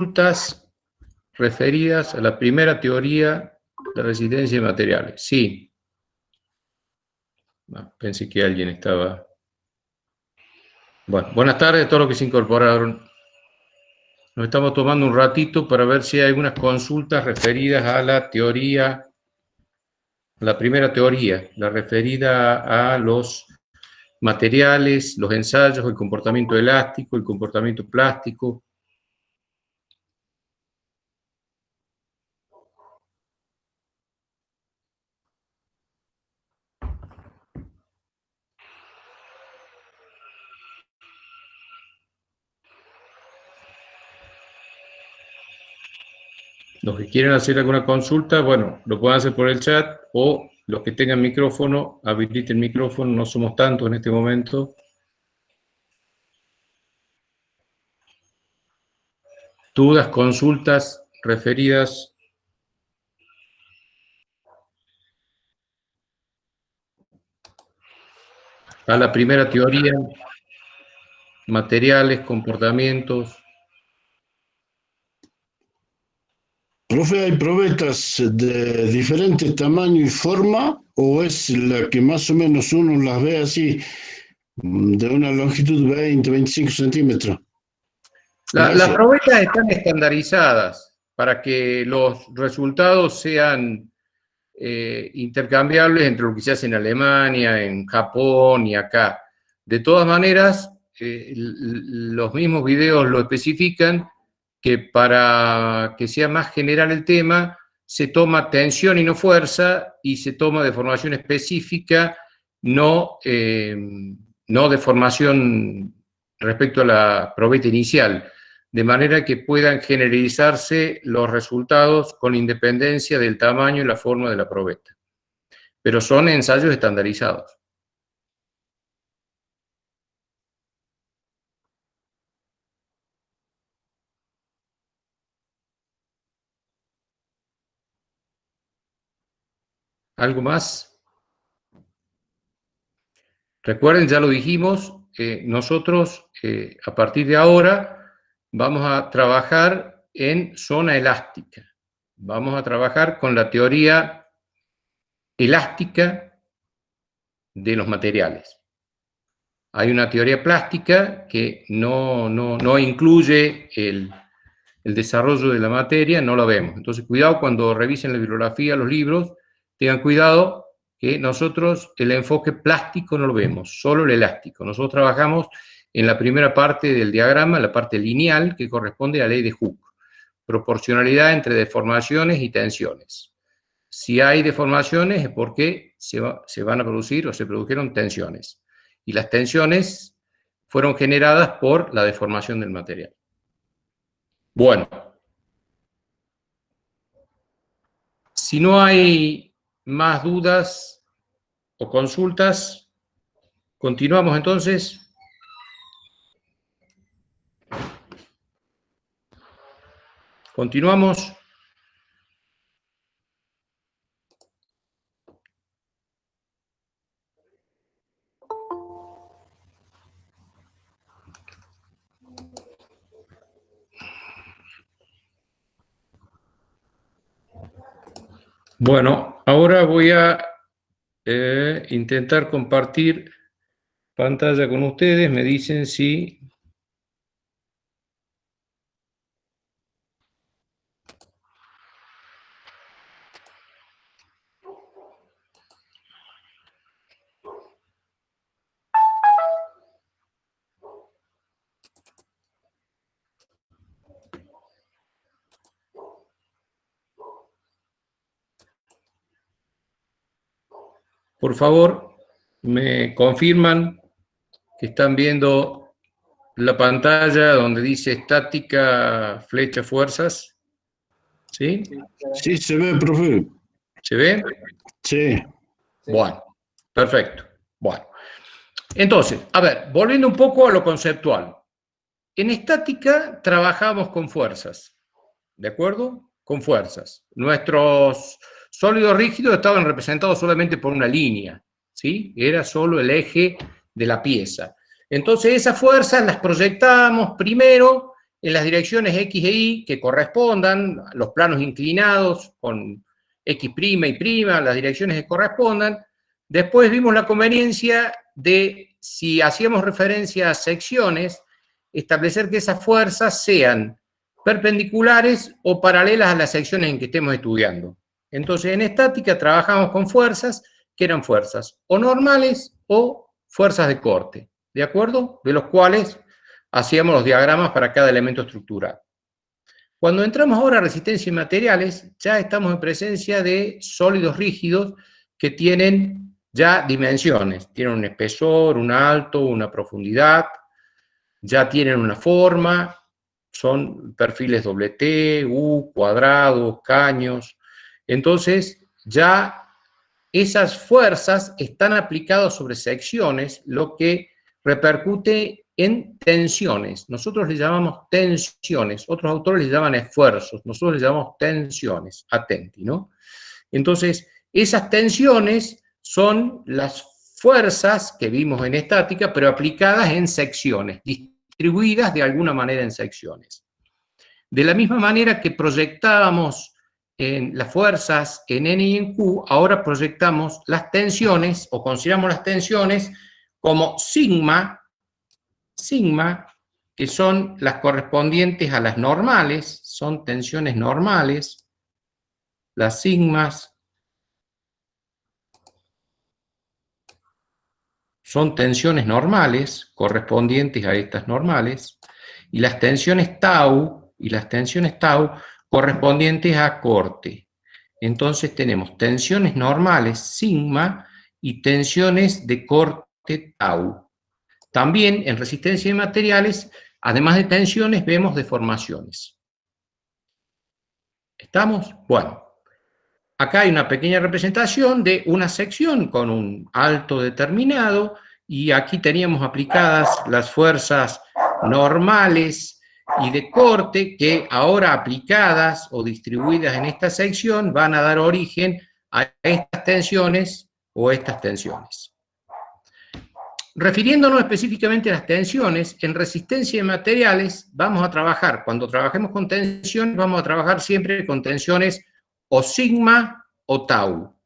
consultas referidas a la primera teoría de resistencia de materiales. Sí. Pensé que alguien estaba... Bueno, buenas tardes a todos los que se incorporaron. Nos estamos tomando un ratito para ver si hay algunas consultas referidas a la teoría, la primera teoría, la referida a los materiales, los ensayos, el comportamiento elástico, el comportamiento plástico. Los que quieren hacer alguna consulta, bueno, lo pueden hacer por el chat, o los que tengan micrófono, habiliten el micrófono, no somos tantos en este momento. Dudas, consultas referidas a la primera teoría, materiales, comportamientos. Profe, ¿hay probetas de diferentes tamaños y forma o es la que más o menos uno las ve así, de una longitud de 20, 25 centímetros? Las probetas están estandarizadas para que los resultados sean intercambiables entre lo que se hace en Alemania, en Japón y acá. De todas maneras, los mismos videos lo especifican, que para que sea más general el tema, se toma tensión y no fuerza, y se toma deformación específica, no deformación respecto a la probeta inicial, de manera que puedan generalizarse los resultados con independencia del tamaño y la forma de la probeta. Pero son ensayos estandarizados. ¿Algo más? Recuerden, ya lo dijimos, nosotros a partir de ahora vamos a trabajar en zona elástica. Vamos a trabajar con la teoría elástica de los materiales. Hay una teoría plástica que no incluye el desarrollo de la materia, no la vemos. Entonces, cuidado cuando revisen la bibliografía, los libros, tengan cuidado que nosotros el enfoque plástico no lo vemos, solo el elástico. Nosotros trabajamos en la primera parte del diagrama, la parte lineal, que corresponde a la ley de Hooke. Proporcionalidad entre deformaciones y tensiones. Si hay deformaciones es porque se van a producir o se produjeron tensiones. Y las tensiones fueron generadas por la deformación del material. Bueno. Si no hay más dudas o consultas, continuamos entonces. Continuamos. Bueno, ahora voy a intentar compartir pantalla con ustedes. Me dicen si... Por favor, me confirman que están viendo la pantalla donde dice estática, flecha, fuerzas. ¿Sí? Sí, se ve, profe. ¿Se ve? Sí. Bueno, perfecto. Bueno, entonces, a ver, volviendo un poco a lo conceptual. En estática trabajamos con fuerzas, ¿de acuerdo? Con fuerzas. Nuestros sólidos rígidos estaban representados solamente por una línea, ¿sí? Era solo el eje de la pieza. Entonces esas fuerzas las proyectábamos primero en las direcciones X e Y que correspondan, los planos inclinados con X' y prima, las direcciones que correspondan. Después vimos la conveniencia de, si hacíamos referencia a secciones, establecer que esas fuerzas sean perpendiculares o paralelas a las secciones en que estemos estudiando. Entonces, en estática trabajamos con fuerzas que eran fuerzas o normales o fuerzas de corte, ¿de acuerdo? De los cuales hacíamos los diagramas para cada elemento estructural. Cuando entramos ahora a resistencia y materiales, ya estamos en presencia de sólidos rígidos que tienen ya dimensiones, tienen un espesor, un alto, una profundidad, ya tienen una forma, son perfiles doble T, U, cuadrados, caños. Entonces, ya esas fuerzas están aplicadas sobre secciones, lo que repercute en tensiones. Nosotros le llamamos tensiones, otros autores le llaman esfuerzos, nosotros le llamamos tensiones, atenti, ¿no? Entonces, esas tensiones son las fuerzas que vimos en estática, pero aplicadas en secciones, distribuidas de alguna manera en secciones. De la misma manera que proyectábamos en las fuerzas en N y en Q, ahora proyectamos las tensiones, o consideramos las tensiones como sigma, que son las correspondientes a las normales, son tensiones normales, las sigmas son tensiones normales, correspondientes a estas normales, y las tensiones tau correspondientes a corte. Entonces tenemos tensiones normales, sigma, y tensiones de corte tau. También en resistencia de materiales, además de tensiones, vemos deformaciones. ¿Estamos? Bueno, acá hay una pequeña representación de una sección con un alto determinado, y aquí teníamos aplicadas las fuerzas normales y de corte, que ahora aplicadas o distribuidas en esta sección van a dar origen a estas tensiones o estas tensiones. Refiriéndonos específicamente a las tensiones, en resistencia de materiales vamos a trabajar, cuando trabajemos con tensiones, vamos a trabajar siempre con tensiones o sigma o tau.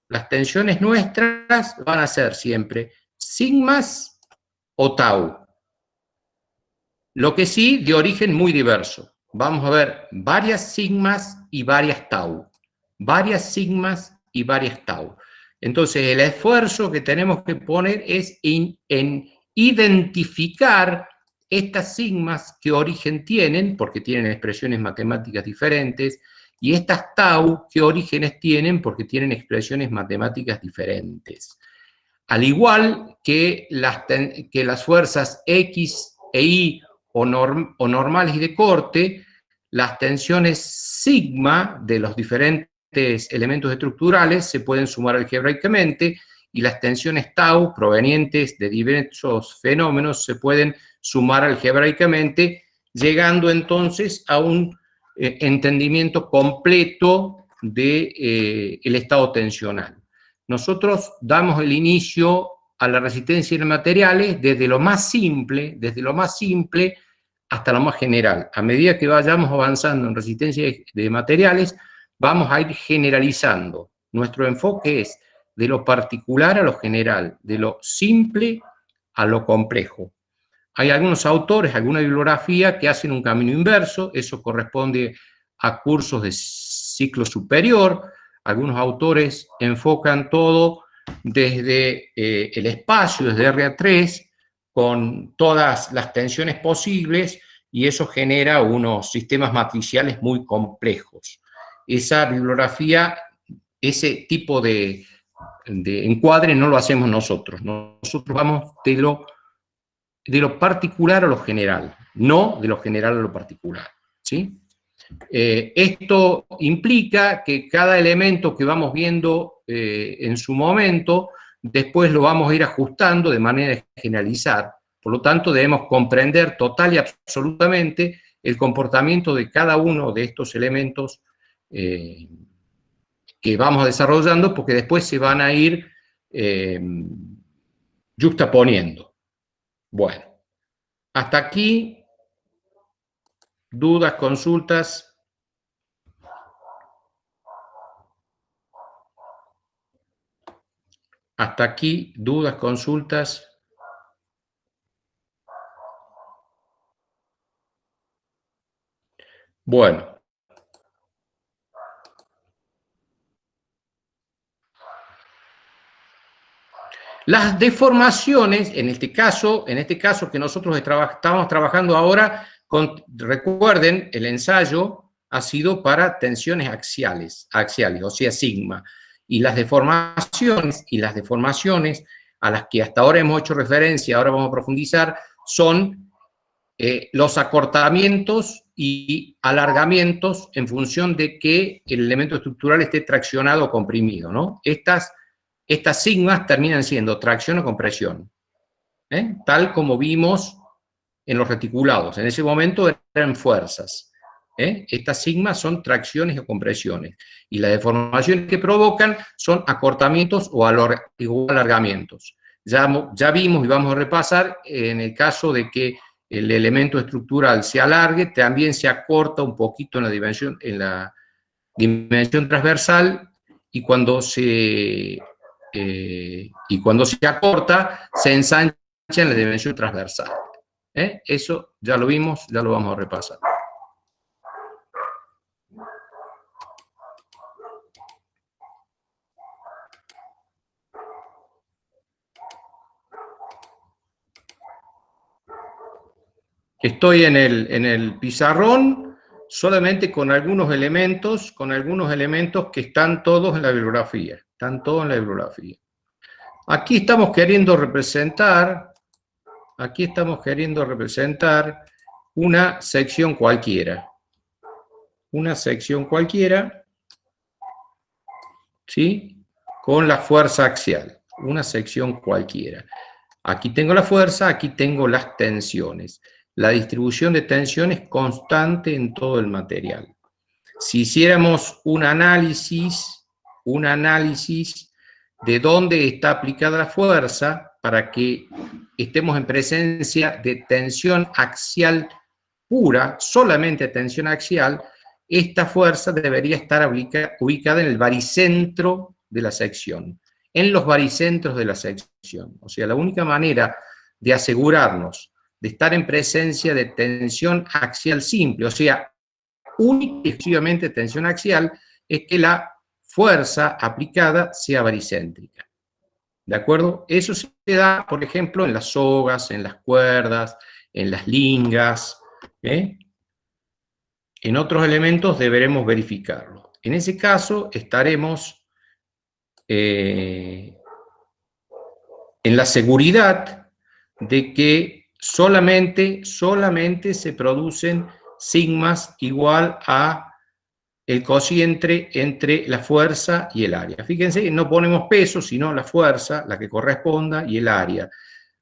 Las tensiones nuestras van a ser siempre sigmas o tau. Lo que sí, de origen muy diverso. Vamos a ver varias sigmas y varias tau. Varias sigmas y varias tau. Entonces, el esfuerzo que tenemos que poner es en identificar estas sigmas qué origen tienen, porque tienen expresiones matemáticas diferentes, y estas tau qué orígenes tienen, porque tienen expresiones matemáticas diferentes. Al igual que las fuerzas X e Y o normales y de corte, las tensiones sigma de los diferentes elementos estructurales se pueden sumar algebraicamente, y las tensiones tau provenientes de diversos fenómenos se pueden sumar algebraicamente, llegando entonces a un entendimiento completo del estado tensional. Nosotros damos el inicio a la resistencia de materiales desde lo más simple hasta lo más general. A medida que vayamos avanzando en resistencia de materiales, vamos a ir generalizando. Nuestro enfoque es de lo particular a lo general, de lo simple a lo complejo. Hay algunos autores, alguna bibliografía que hacen un camino inverso, eso corresponde a cursos de ciclo superior. Algunos autores enfocan todo desde el espacio, desde RA3, con todas las tensiones posibles, y eso genera unos sistemas matriciales muy complejos. Esa bibliografía, ese tipo de encuadre no lo hacemos nosotros. Nosotros vamos de lo particular a lo general, no de lo general a lo particular, ¿sí? Esto implica que cada elemento que vamos viendo en su momento, después lo vamos a ir ajustando de manera de generalizar. Por lo tanto, debemos comprender total y absolutamente el comportamiento de cada uno de estos elementos que vamos desarrollando, porque después se van a ir juxtaponiendo. Bueno, hasta aquí dudas, consultas. Hasta aquí, dudas, consultas. Bueno. Las deformaciones, en este caso que nosotros estamos trabajando ahora, recuerden, el ensayo ha sido para tensiones axiales, o sea, sigma. Y las deformaciones a las que hasta ahora hemos hecho referencia, ahora vamos a profundizar, son los acortamientos y alargamientos en función de que el elemento estructural esté traccionado o comprimido, ¿no? Estas sigmas terminan siendo tracción o compresión, tal como vimos en los reticulados. En ese momento eran fuerzas. Estas sigmas son tracciones o compresiones. Y las deformaciones que provocan son acortamientos o alargamientos. Ya vimos y vamos a repasar, en el caso de que el elemento estructural se alargue, también se acorta un poquito en la dimensión transversal, y cuando se acorta, se ensancha en la dimensión transversal. Eso ya lo vimos, ya lo vamos a repasar. Estoy en el pizarrón solamente con algunos elementos que están todos en la bibliografía. Están todos en la bibliografía. Aquí estamos queriendo representar una sección cualquiera. Una sección cualquiera, ¿sí? Con la fuerza axial. Una sección cualquiera. Aquí tengo la fuerza, aquí tengo las tensiones. La distribución de tensión es constante en todo el material. Si hiciéramos un análisis de dónde está aplicada la fuerza, para que estemos en presencia de tensión axial pura, solamente tensión axial, esta fuerza debería estar ubicada en el baricentro de la sección, en los baricentros de la sección. O sea, la única manera de asegurarnos de estar en presencia de tensión axial simple, o sea, única y exclusivamente tensión axial, es que la fuerza aplicada sea baricéntrica. ¿De acuerdo? Eso se da, por ejemplo, en las sogas, en las cuerdas, en las lingas. En otros elementos deberemos verificarlo. En ese caso estaremos en la seguridad de que solamente se producen sigmas igual a el cociente entre la fuerza y el área. Fíjense, no ponemos peso, sino la fuerza, la que corresponda, y el área.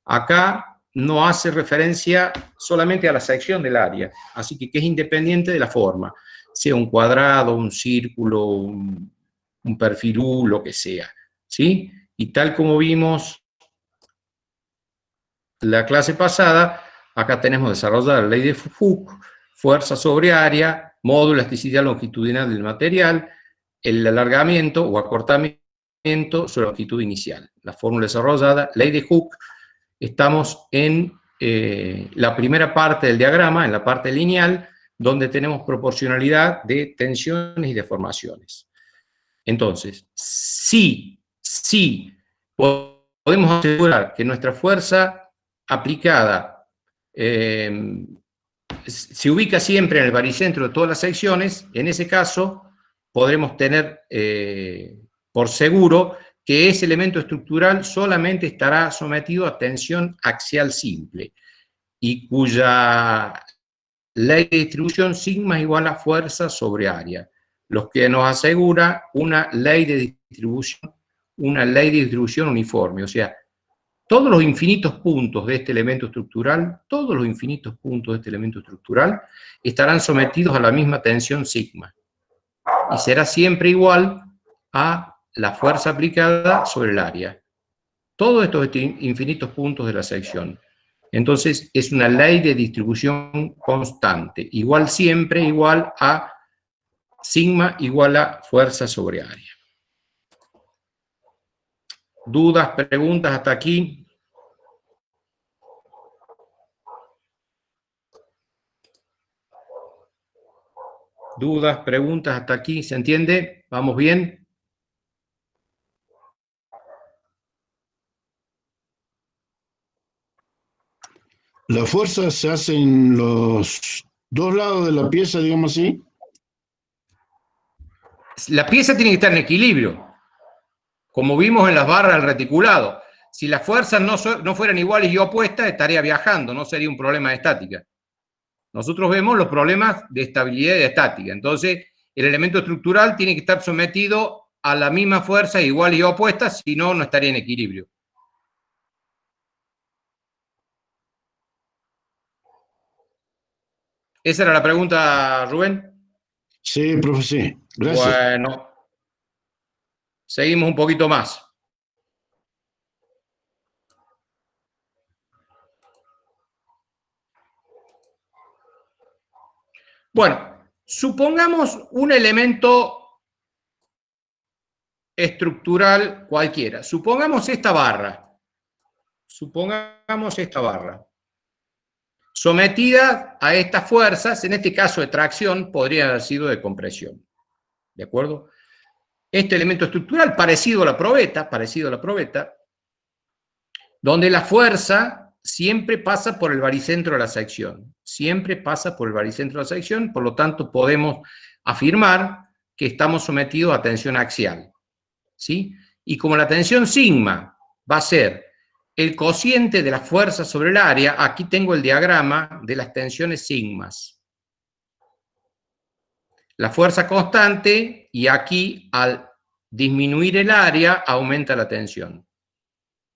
Acá no hace referencia solamente a la sección del área, así que es independiente de la forma, sea un cuadrado, un círculo, un perfil U, lo que sea, ¿sí? Y tal como vimos la clase pasada, acá tenemos desarrollada la ley de Hooke, fuerza sobre área, módulo de elasticidad longitudinal del material, el alargamiento o acortamiento sobre la longitud inicial. La fórmula desarrollada, ley de Hooke. Estamos en la primera parte del diagrama, en la parte lineal, donde tenemos proporcionalidad de tensiones y deformaciones. Entonces, si podemos asegurar que nuestra fuerza aplicada se ubica siempre en el baricentro de todas las secciones, en ese caso podremos tener por seguro que ese elemento estructural solamente estará sometido a tensión axial simple, y cuya ley de distribución sigma es igual a fuerza sobre área, lo que nos asegura una ley de distribución uniforme. O sea, todos los infinitos puntos de este elemento estructural, estarán sometidos a la misma tensión sigma, y será siempre igual a la fuerza aplicada sobre el área. Todos estos infinitos puntos de la sección. Entonces, es una ley de distribución constante, igual siempre, igual a sigma igual a fuerza sobre área. ¿Dudas, preguntas hasta aquí? ¿Dudas, preguntas hasta aquí? ¿Se entiende? ¿Vamos bien? La fuerza se hace en los dos lados de la pieza, digamos así. La pieza tiene que estar en equilibrio, como vimos en las barras del reticulado. Si las fuerzas no fueran iguales y opuestas, estaría viajando, no sería un problema de estática. Nosotros vemos los problemas de estabilidad y de estática. Entonces, el elemento estructural tiene que estar sometido a la misma fuerza igual y opuesta, si no, no estaría en equilibrio. ¿Esa era la pregunta, Rubén? Sí, profe, sí. Gracias. Bueno, seguimos un poquito más. Bueno, supongamos un elemento estructural cualquiera. Supongamos esta barra. Sometida a estas fuerzas, en este caso de tracción, podría haber sido de compresión. ¿De acuerdo? Este elemento estructural, parecido a la probeta, donde la fuerza siempre pasa por el baricentro de la sección. Siempre pasa por el baricentro de la sección, por lo tanto podemos afirmar que estamos sometidos a tensión axial. ¿Sí? Y como la tensión sigma va a ser el cociente de la fuerza sobre el área, aquí tengo el diagrama de las tensiones sigmas. La fuerza constante, y aquí al disminuir el área aumenta la tensión.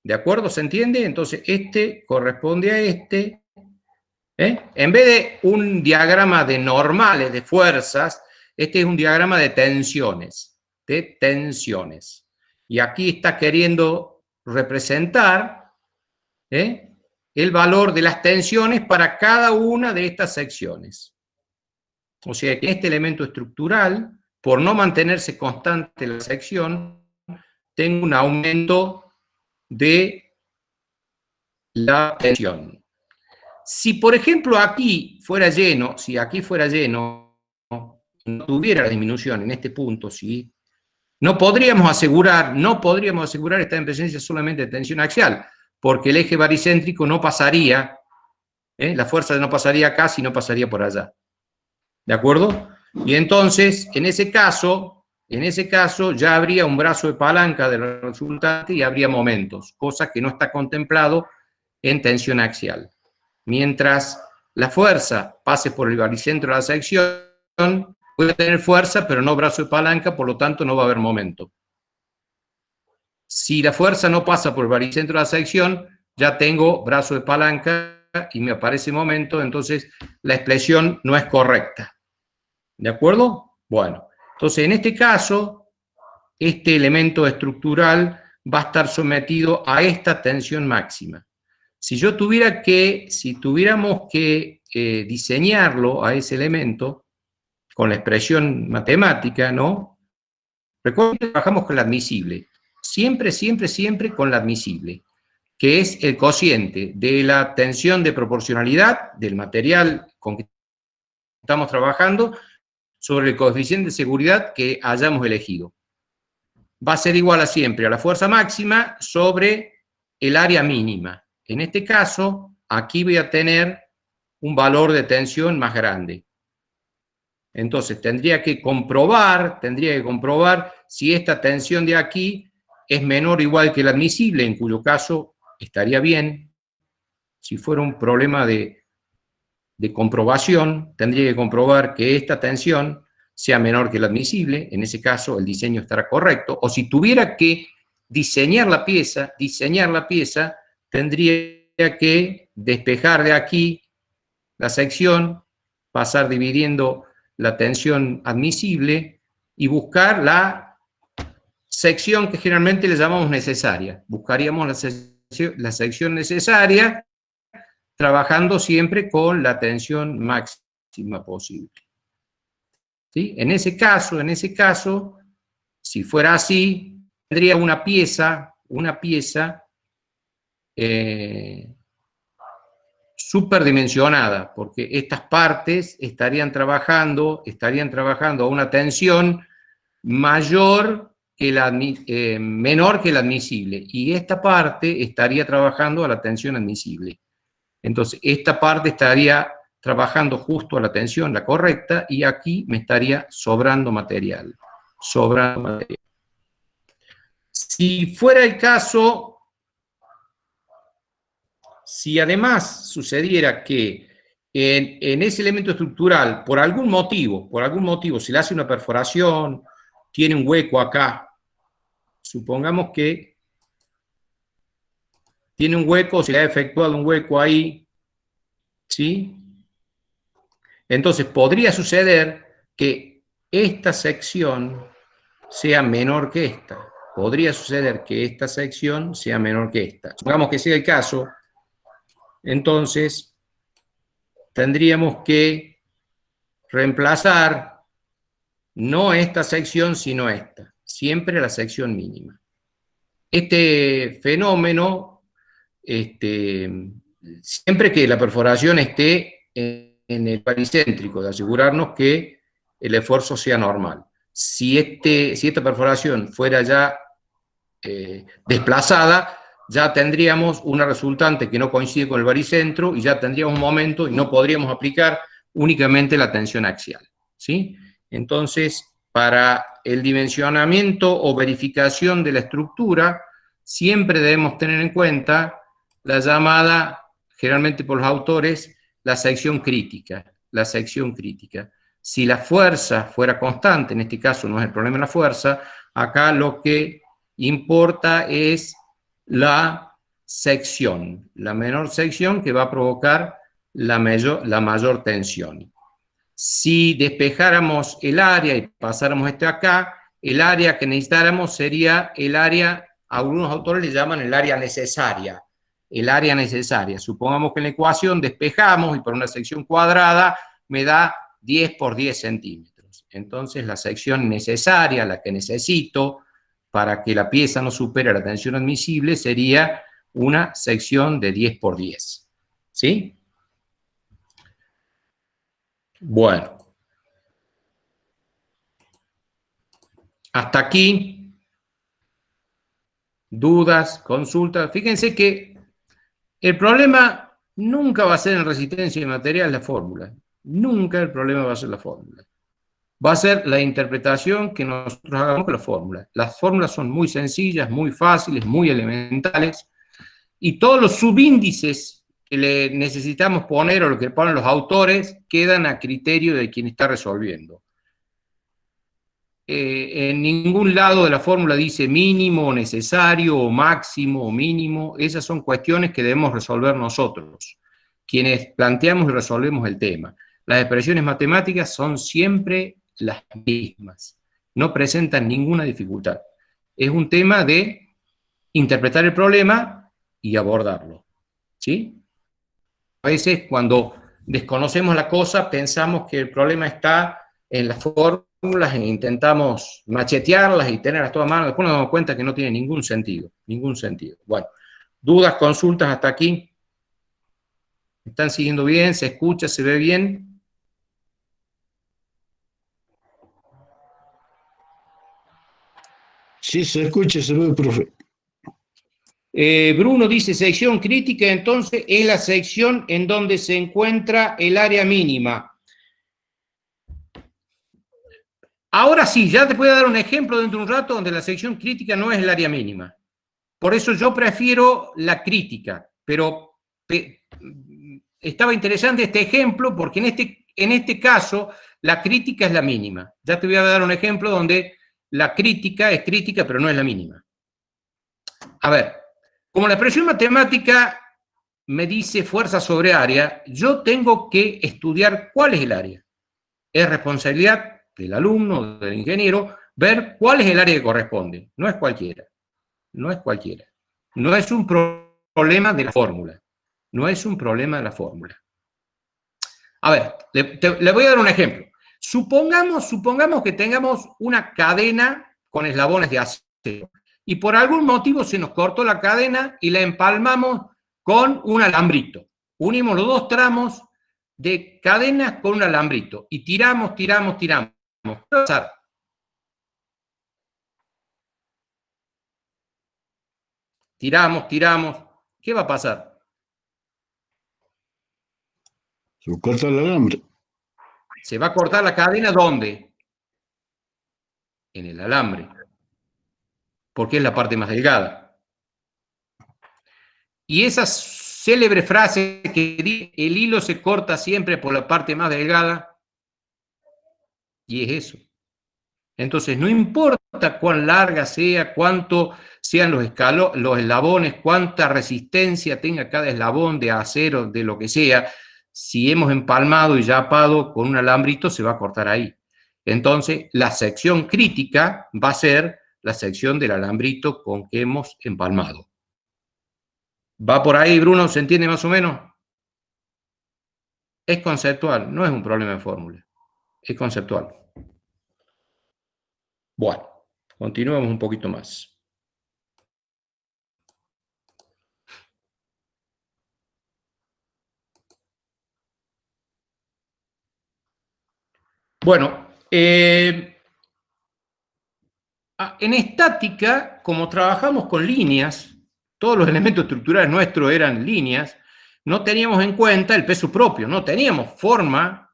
¿De acuerdo? ¿Se entiende? Entonces este corresponde a este. En vez de un diagrama de normales de fuerzas, este es un diagrama de tensiones. Y aquí está queriendo representar el valor de las tensiones para cada una de estas secciones. O sea que este elemento estructural, por no mantenerse constante la sección, tengo un aumento de la tensión. Si, por ejemplo, aquí fuera lleno, no tuviera la disminución en este punto, ¿sí? No podríamos asegurar esta en presencia solamente de tensión axial, porque el eje baricéntrico no pasaría, la fuerza no pasaría acá, sino pasaría por allá. ¿De acuerdo? Y entonces, en ese caso, ya habría un brazo de palanca del resultante y habría momentos, cosa que no está contemplado en tensión axial. Mientras la fuerza pase por el baricentro de la sección, puede tener fuerza, pero no brazo de palanca, por lo tanto no va a haber momento. Si la fuerza no pasa por el baricentro de la sección, ya tengo brazo de palanca y me aparece momento, entonces la expresión no es correcta. ¿De acuerdo? Bueno, entonces en este caso, este elemento estructural va a estar sometido a esta tensión máxima. Si tuviéramos que diseñarlo a ese elemento, con la expresión matemática, ¿no? Recuerden que trabajamos con la admisible. Siempre, siempre, siempre con la admisible, que es el cociente de la tensión de proporcionalidad del material con que estamos trabajando sobre el coeficiente de seguridad que hayamos elegido. Va a ser igual a siempre a la fuerza máxima sobre el área mínima. En este caso, aquí voy a tener un valor de tensión más grande. Entonces, tendría que comprobar si esta tensión de aquí es menor o igual que la admisible, en cuyo caso estaría bien. Si fuera un problema de comprobación, tendría que comprobar que esta tensión sea menor que la admisible, en ese caso el diseño estará correcto, o si tuviera que diseñar la pieza, tendría que despejar de aquí la sección, pasar dividiendo la tensión admisible y buscar la sección que generalmente le llamamos necesaria. Buscaríamos la sección necesaria trabajando siempre con la tensión máxima posible. ¿Sí? En ese caso, si fuera así, tendría una pieza superdimensionada, porque estas partes estarían trabajando a una tensión menor que la admisible, y esta parte estaría trabajando a la tensión admisible. Entonces, esta parte estaría trabajando justo a la tensión, la correcta, y aquí me estaría sobrando material. Si fuera el caso, si además sucediera que en ese elemento estructural, por algún motivo, se le hace una perforación, tiene un hueco acá, supongamos que tiene un hueco, se le ha efectuado un hueco ahí, ¿sí? Entonces podría suceder que esta sección sea menor que esta. Podría suceder que esta sección sea menor que esta. Supongamos que sea el caso, entonces tendríamos que reemplazar no esta sección, sino esta. Siempre la sección mínima. Este fenómeno, siempre que la perforación esté en el baricéntrico, de asegurarnos que el esfuerzo sea normal. Si esta perforación fuera ya desplazada, ya tendríamos una resultante que no coincide con el baricentro y ya tendríamos un momento y no podríamos aplicar únicamente la tensión axial, ¿sí? Entonces, para el dimensionamiento o verificación de la estructura, siempre debemos tener en cuenta la llamada, generalmente por los autores, la sección crítica. La sección crítica. Si la fuerza fuera constante, en este caso no es el problema de la fuerza, acá lo que importa es la sección, la menor sección que va a provocar la mayor tensión. Si despejáramos el área y pasáramos esto acá, el área que necesitáramos sería el área, algunos autores le llaman el área necesaria. El área necesaria. Supongamos que en la ecuación despejamos y por una sección cuadrada me da 10 por 10 centímetros. Entonces la sección necesaria, la que necesito para que la pieza no supere la tensión admisible, sería una sección de 10 por 10. ¿Sí? Bueno. Hasta aquí. Dudas, consultas. Fíjense que el problema nunca va a ser en resistencia de material la fórmula. Nunca el problema va a ser la fórmula. Va a ser la interpretación que nosotros hagamos de la fórmula. Las fórmulas son muy sencillas, muy fáciles, muy elementales, y todos los subíndices que le necesitamos poner o lo que ponen los autores quedan a criterio de quien está resolviendo. En ningún lado de la fórmula dice mínimo o necesario o máximo o mínimo. Esas son cuestiones que debemos resolver nosotros, quienes planteamos y resolvemos el tema. Las expresiones matemáticas son siempre las mismas, no presentan ninguna dificultad. Es un tema de interpretar el problema y abordarlo, ¿sí? A veces cuando desconocemos la cosa pensamos que el problema está en las fórmulas e intentamos machetearlas y tenerlas todas a mano, después nos damos cuenta que no tiene ningún sentido, ningún sentido. Bueno, dudas, consultas hasta aquí. ¿Están siguiendo bien? ¿Se escucha? ¿Se ve bien? Sí, se escucha, se ve, profe. Bruno dice, sección crítica, entonces es la sección en donde se encuentra el área mínima. Ahora sí, ya te puedo dar un ejemplo dentro de un rato donde la sección crítica no es el área mínima. Por eso yo prefiero la crítica, pero estaba interesante este ejemplo porque en este caso la crítica es la mínima. Ya te voy a dar un ejemplo donde la crítica es crítica, pero no es la mínima. A ver, como la expresión matemática me dice fuerza sobre área, yo tengo que estudiar cuál es el área. Es responsabilidad del alumno, del ingeniero, ver cuál es el área que corresponde. No es cualquiera. No es cualquiera. No es un problema de la fórmula. no es un problema de la fórmula. A ver, le voy a dar un ejemplo. Supongamos que tengamos una cadena con eslabones de acero y por algún motivo se nos cortó la cadena y la empalmamos con un alambrito. Unimos los dos tramos de cadenas con un alambrito y tiramos. ¿Qué va a pasar? Tiramos. ¿Qué va a pasar? Se corta el alambre. Se va a cortar la cadena, ¿dónde? En el alambre, porque es la parte más delgada. Y esa célebre frase que dice, el hilo se corta siempre por la parte más delgada, y es eso. Entonces, no importa cuán larga sea, cuánto sean los eslabones, cuánta resistencia tenga cada eslabón de acero, de lo que sea, si hemos empalmado y yapado con un alambrito, se va a cortar ahí. Entonces, la sección crítica va a ser la sección del alambrito con que hemos empalmado. ¿Va por ahí, Bruno? ¿Se entiende más o menos? Es conceptual, no es un problema de fórmula. Es conceptual. Bueno, continuemos un poquito más. Bueno, en estática, como trabajamos con líneas, todos los elementos estructurales nuestros eran líneas, no teníamos en cuenta el peso propio, no teníamos forma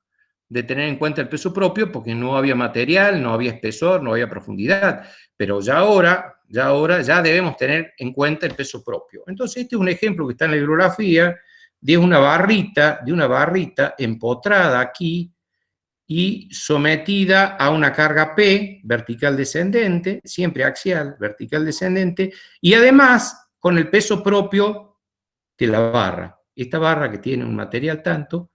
de tener en cuenta el peso propio porque no había material, no había espesor, no había profundidad, pero ya debemos tener en cuenta el peso propio. Entonces este es un ejemplo que está en la bibliografía de una barrita empotrada aquí y sometida a una carga P, vertical descendente, siempre axial, vertical descendente, y además con el peso propio de la barra. Esta barra que tiene un material tanto,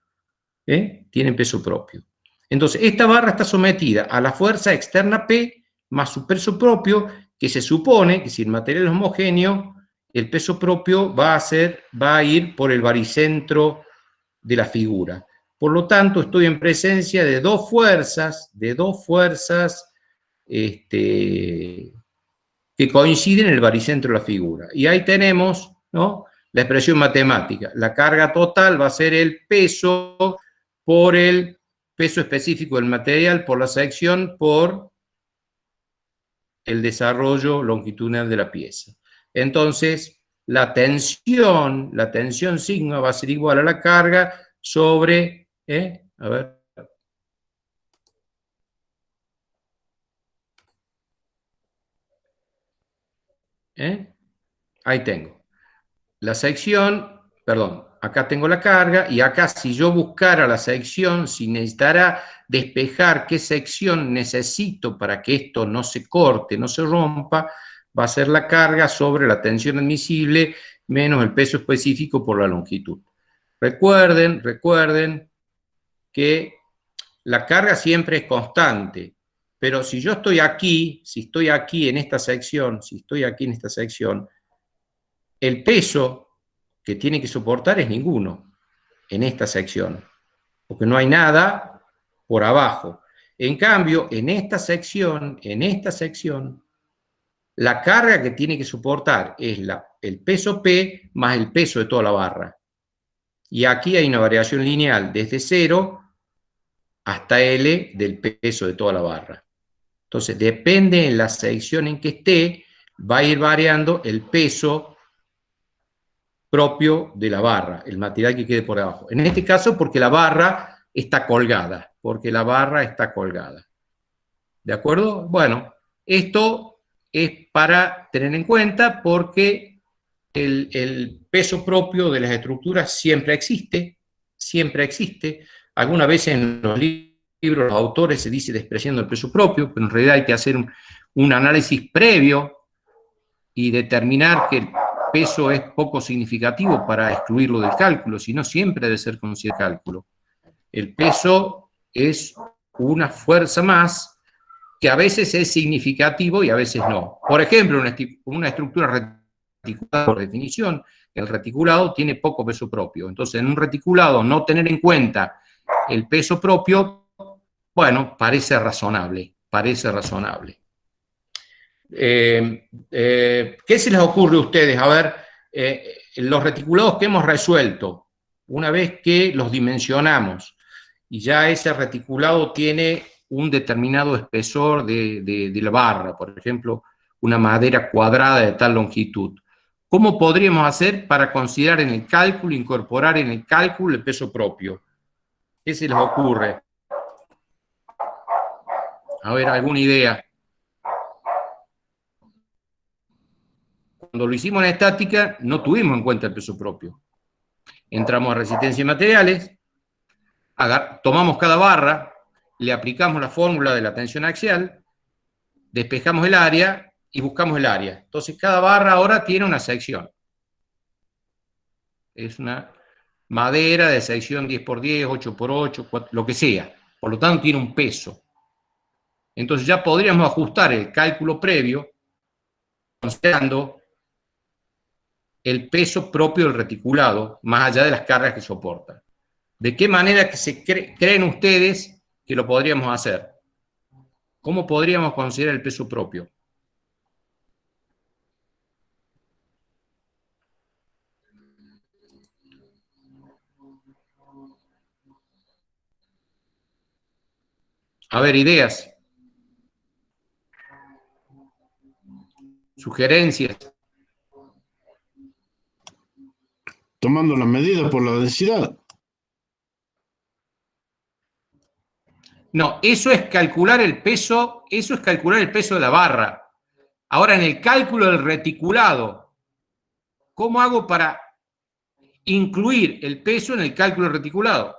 tiene peso propio. Entonces, esta barra está sometida a la fuerza externa P más su peso propio, que se supone que si el material es homogéneo, el peso propio va a ir por el baricentro de la figura. Por lo tanto, estoy en presencia de dos fuerzas que coinciden en el baricentro de la figura. Y ahí tenemos, ¿no?, la expresión matemática. La carga total va a ser el peso por el peso específico del material, por la sección, por el desarrollo longitudinal de la pieza. Entonces, la tensión sigma va a ser igual a la carga sobre, a ver, ahí tengo. La sección, perdón, acá tengo la carga, y acá si yo buscara la sección, si necesitara despejar qué sección necesito para que esto no se corte, no se rompa, va a ser la carga sobre la tensión admisible menos el peso específico por la longitud. Recuerden que la carga siempre es constante, pero si yo estoy aquí, si estoy aquí en esta sección, el peso que tiene que soportar es ninguno en esta sección, porque no hay nada por abajo. En cambio, en esta sección, la carga que tiene que soportar es el peso P más el peso de toda la barra. Y aquí hay una variación lineal desde 0 hasta L del peso de toda la barra. Entonces, depende en la sección en que esté, va a ir variando el peso propio de la barra, el material que quede por debajo. En este caso, porque la barra está colgada, ¿De acuerdo? Bueno, esto es para tener en cuenta porque el peso propio de las estructuras siempre existe. Algunas veces en los libros los autores se dice despreciando el peso propio, pero en realidad hay que hacer un análisis previo y determinar que el peso es poco significativo para excluirlo del cálculo, sino siempre debe ser considerado el cálculo. El peso es una fuerza más que a veces es significativo y a veces no. Por ejemplo, una estructura reticulada por definición el reticulado tiene poco peso propio. Entonces, en un reticulado no tener en cuenta el peso propio, bueno, parece razonable, parece razonable. ¿Qué se les ocurre a ustedes? A ver, los reticulados que hemos resuelto, una vez que los dimensionamos, y ya ese reticulado tiene un determinado espesor de la barra, por ejemplo, una madera cuadrada de tal longitud, ¿cómo podríamos hacer para considerar en el cálculo, incorporar en el cálculo el peso propio? ¿Qué se les ocurre? A ver, ¿alguna idea? Cuando lo hicimos en estática, no tuvimos en cuenta el peso propio. Entramos a resistencia de materiales, tomamos cada barra, le aplicamos la fórmula de la tensión axial, despejamos el área y buscamos el área. Entonces, cada barra ahora tiene una sección. Es una madera de sección 10×10, 8×8, 4, lo que sea. Por lo tanto, tiene un peso. Entonces, ya podríamos ajustar el cálculo previo considerando el peso propio del reticulado, más allá de las cargas que soporta. ¿De qué manera que creen ustedes que lo podríamos hacer? ¿Cómo podríamos considerar el peso propio? A ver, ideas, sugerencias. Tomando las medidas por la densidad. No, eso es calcular el peso, eso es calcular el peso de la barra. Ahora, en el cálculo del reticulado, ¿cómo hago para incluir el peso en el cálculo del reticulado?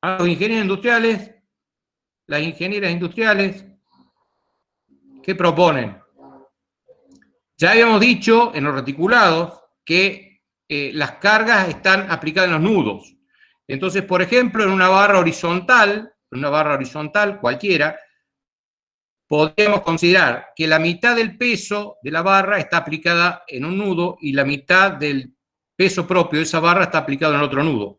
A los ingenieros industriales, las ingenieras industriales, ¿qué proponen? Ya habíamos dicho en los reticulados que las cargas están aplicadas en los nudos. Entonces, por ejemplo, en una barra horizontal cualquiera, podríamos considerar que la mitad del peso de la barra está aplicada en un nudo y la mitad del peso propio de esa barra está aplicado en otro nudo.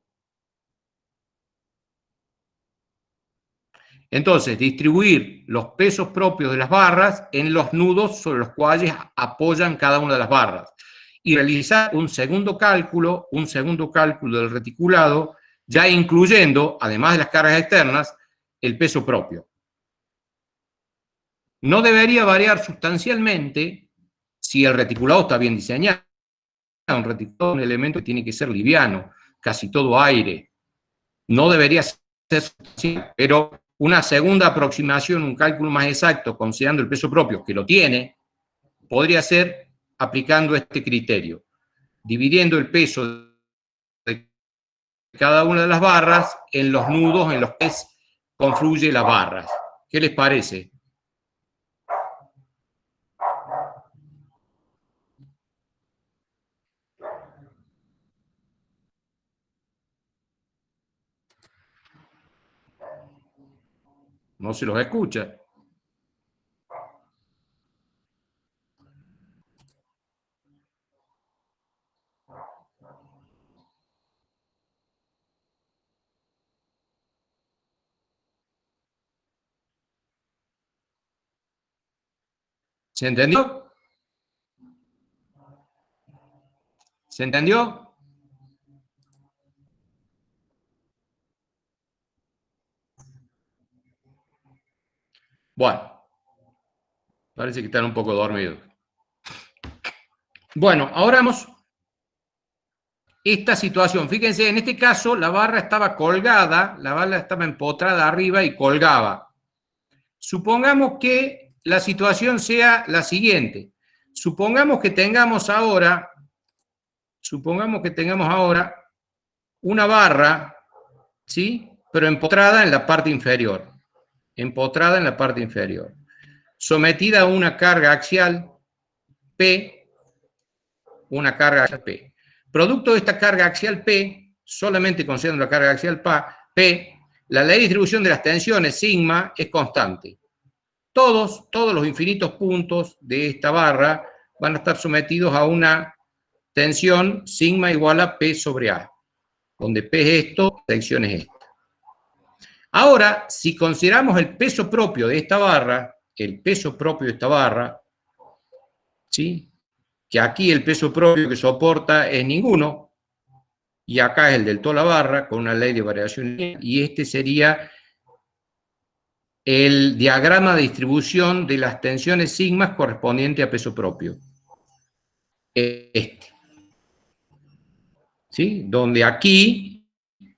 Entonces, distribuir los pesos propios de las barras en los nudos sobre los cuales apoyan cada una de las barras. Y realizar un segundo cálculo del reticulado, ya incluyendo, además de las cargas externas, el peso propio. No debería variar sustancialmente si el reticulado está bien diseñado. Un reticulado es un elemento que tiene que ser liviano, casi todo aire. No debería ser sustancial, pero una segunda aproximación, un cálculo más exacto, considerando el peso propio, que lo tiene, podría ser aplicando este criterio, dividiendo el peso de cada una de las barras en los nudos en los que confluyen las barras. ¿Qué les parece? No se los escucha. ¿Se entendió? ¿Se entendió? Bueno, parece que están un poco dormidos. Bueno, ahora vamos esta situación. Fíjense, en este caso la barra estaba colgada, la barra estaba empotrada arriba y colgaba. Supongamos que la situación sea la siguiente. Supongamos que tengamos ahora una barra, ¿sí? Pero empotrada en la parte inferior. Empotrada en la parte inferior. Sometida a una carga axial P, una carga axial P. Producto de esta carga axial P, solamente considerando la carga axial P, la ley de distribución de las tensiones, sigma, es constante. Todos los infinitos puntos de esta barra van a estar sometidos a una tensión sigma igual a P sobre A, donde P es esto, sección es esta. Ahora, si consideramos el peso propio de esta barra, ¿sí? Que aquí el peso propio que soporta es ninguno, y acá es el del toda la barra, con una ley de variación, y este sería el diagrama de distribución de las tensiones sigmas correspondiente a peso propio. Este. ¿Sí? Donde aquí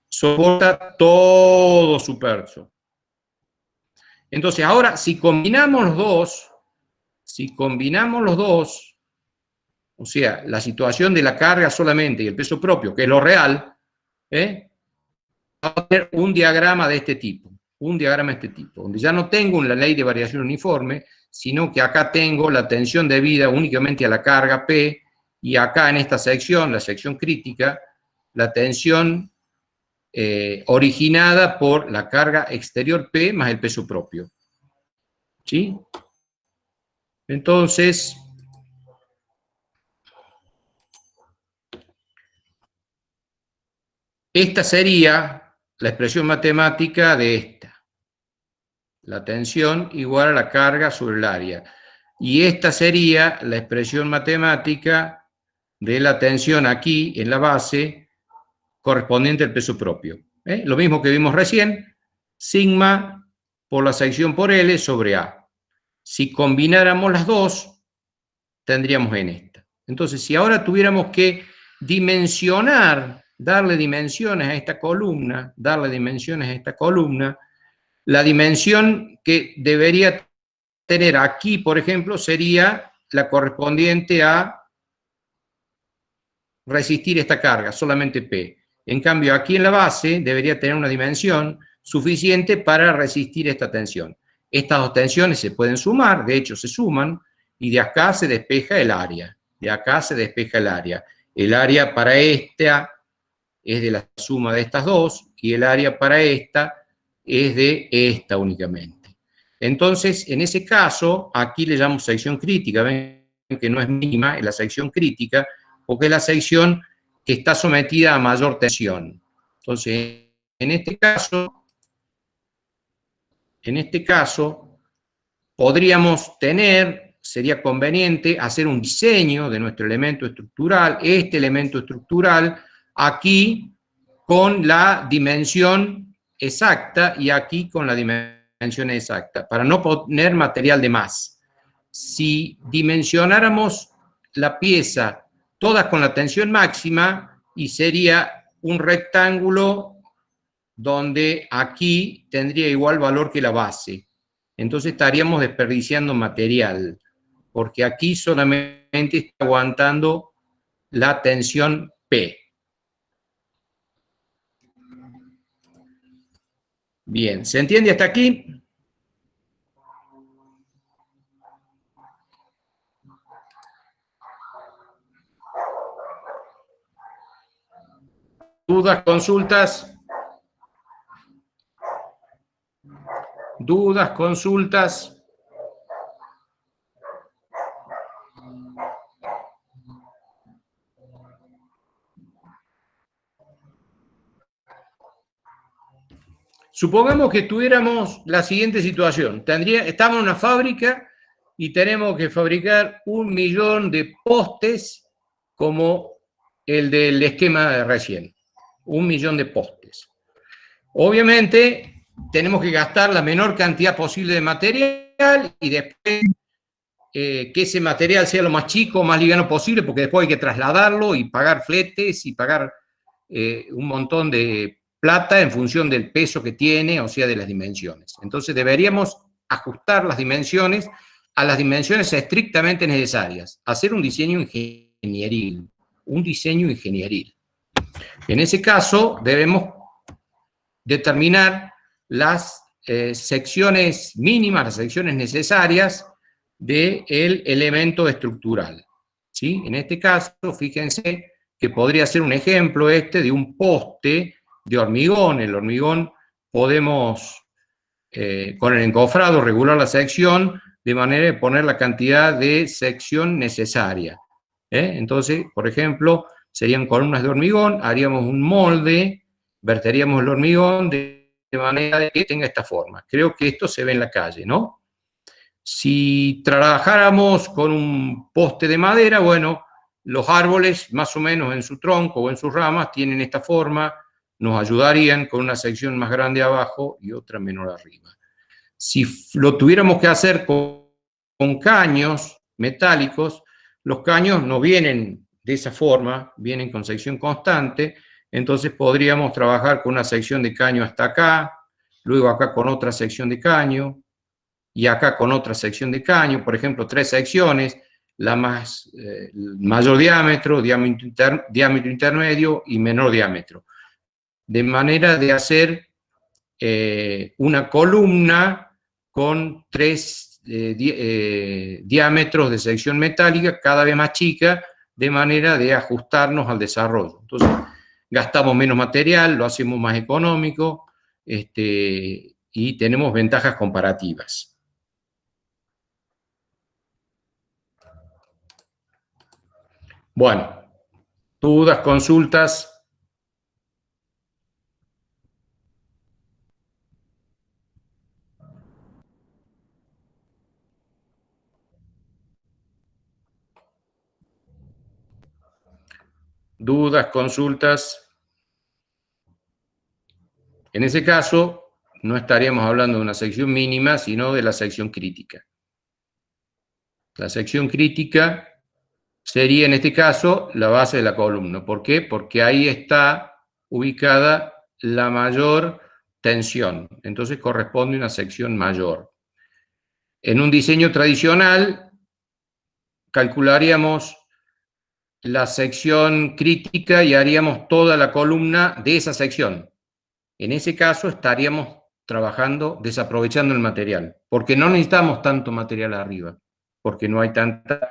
soporta todo su peso. Entonces, ahora, si combinamos los dos, o sea, la situación de la carga solamente y el peso propio, que es lo real, va a tener un diagrama de este tipo, donde ya no tengo la ley de variación uniforme, sino que acá tengo la tensión debida únicamente a la carga P, y acá en esta sección, la sección crítica, la tensión originada por la carga exterior P más el peso propio. ¿Sí? Entonces, esta sería la expresión matemática de esta. La tensión igual a la carga sobre el área. Y esta sería la expresión matemática de la tensión aquí en la base correspondiente al peso propio. Lo mismo que vimos recién, sigma por la sección por L sobre A. Si combináramos las dos, tendríamos en esta. Entonces, si ahora tuviéramos que dimensionar, darle dimensiones a esta columna, la dimensión que debería tener aquí, por ejemplo, sería la correspondiente a resistir esta carga, solamente P. En cambio, aquí en la base debería tener una dimensión suficiente para resistir esta tensión. Estas dos tensiones se pueden sumar, de hecho se suman, y de acá se despeja el área. El área para esta es de la suma de estas dos, y el área para esta es de esta únicamente. Entonces, en ese caso, aquí le llamo sección crítica, ven que no es mínima, es la sección crítica, porque es la sección que está sometida a mayor tensión. Entonces, en este caso, podríamos tener, sería conveniente hacer un diseño de nuestro elemento estructural, este elemento estructural, aquí con la dimensión exacta y aquí con la dimensión exacta, para no poner material de más. Si dimensionáramos la pieza todas con la tensión máxima, y sería un rectángulo donde aquí tendría igual valor que la base. Entonces estaríamos desperdiciando material, porque aquí solamente está aguantando la tensión P. Bien, ¿se entiende hasta aquí? ¿Dudas, consultas? ¿Dudas, consultas? Supongamos que tuviéramos la siguiente situación. Estamos en una fábrica y tenemos que fabricar 1 millón de postes como el del esquema de recién. 1 millón de postes. Obviamente, tenemos que gastar la menor cantidad posible de material y después que ese material sea lo más chico, más liviano posible, porque después hay que trasladarlo y pagar fletes y pagar un montón de plata en función del peso que tiene, o sea, de las dimensiones. Entonces deberíamos ajustar las dimensiones a las dimensiones estrictamente necesarias, hacer un diseño ingenieril. En ese caso debemos determinar las secciones mínimas, las secciones necesarias del elemento estructural. ¿Sí? En este caso, fíjense que podría ser un ejemplo de un poste de hormigón. El hormigón podemos, con el encofrado, regular la sección de manera de poner la cantidad de sección necesaria. Entonces, por ejemplo, serían columnas de hormigón, haríamos un molde, verteríamos el hormigón de manera de que tenga esta forma. Creo que esto se ve en la calle, ¿no? Si trabajáramos con un poste de madera, bueno, los árboles, más o menos en su tronco o en sus ramas, tienen esta forma, nos ayudarían con una sección más grande abajo y otra menor arriba. Si lo tuviéramos que hacer con caños metálicos, los caños no vienen de esa forma, vienen con sección constante, entonces podríamos trabajar con una sección de caño hasta acá, luego acá con otra sección de caño, y acá con otra sección de caño, por ejemplo, 3 secciones, la mayor diámetro, diámetro intermedio y menor diámetro, de manera de hacer una columna con 3 diámetros de sección metálica, cada vez más chica, de manera de ajustarnos al desarrollo. Entonces, gastamos menos material, lo hacemos más económico, y tenemos ventajas comparativas. Bueno, dudas, consultas. Dudas, consultas. En ese caso, no estaríamos hablando de una sección mínima, sino de la sección crítica. La sección crítica sería, en este caso, la base de la columna. ¿Por qué? Porque ahí está ubicada la mayor tensión. Entonces corresponde a una sección mayor. En un diseño tradicional, calcularíamos la sección crítica y haríamos toda la columna de esa sección. En ese caso estaríamos trabajando desaprovechando el material, porque no necesitamos tanto material arriba, porque no hay tanta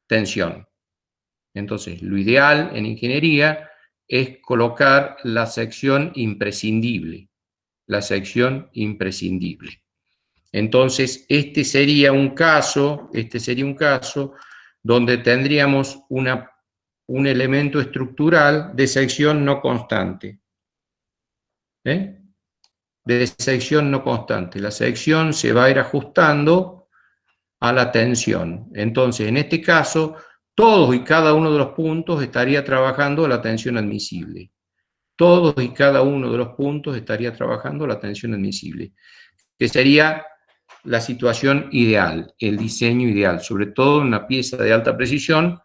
tensión. Entonces, lo ideal en ingeniería es colocar la sección imprescindible, la sección imprescindible. Entonces, este sería un caso donde tendríamos un elemento estructural de sección no constante. De sección no constante. La sección se va a ir ajustando a la tensión. Entonces, en este caso, todos y cada uno de los puntos estaría trabajando la tensión admisible. Todos y cada uno de los puntos estaría trabajando la tensión admisible, que sería la situación ideal, el diseño ideal, sobre todo en una pieza de alta precisión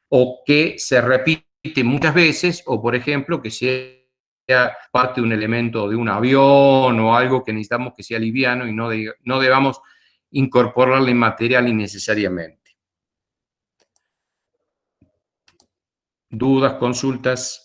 o que se repite muchas veces, o por ejemplo, que sea parte de un elemento de un avión o algo que necesitamos que sea liviano y no debamos incorporarle material innecesariamente. ¿Dudas, consultas?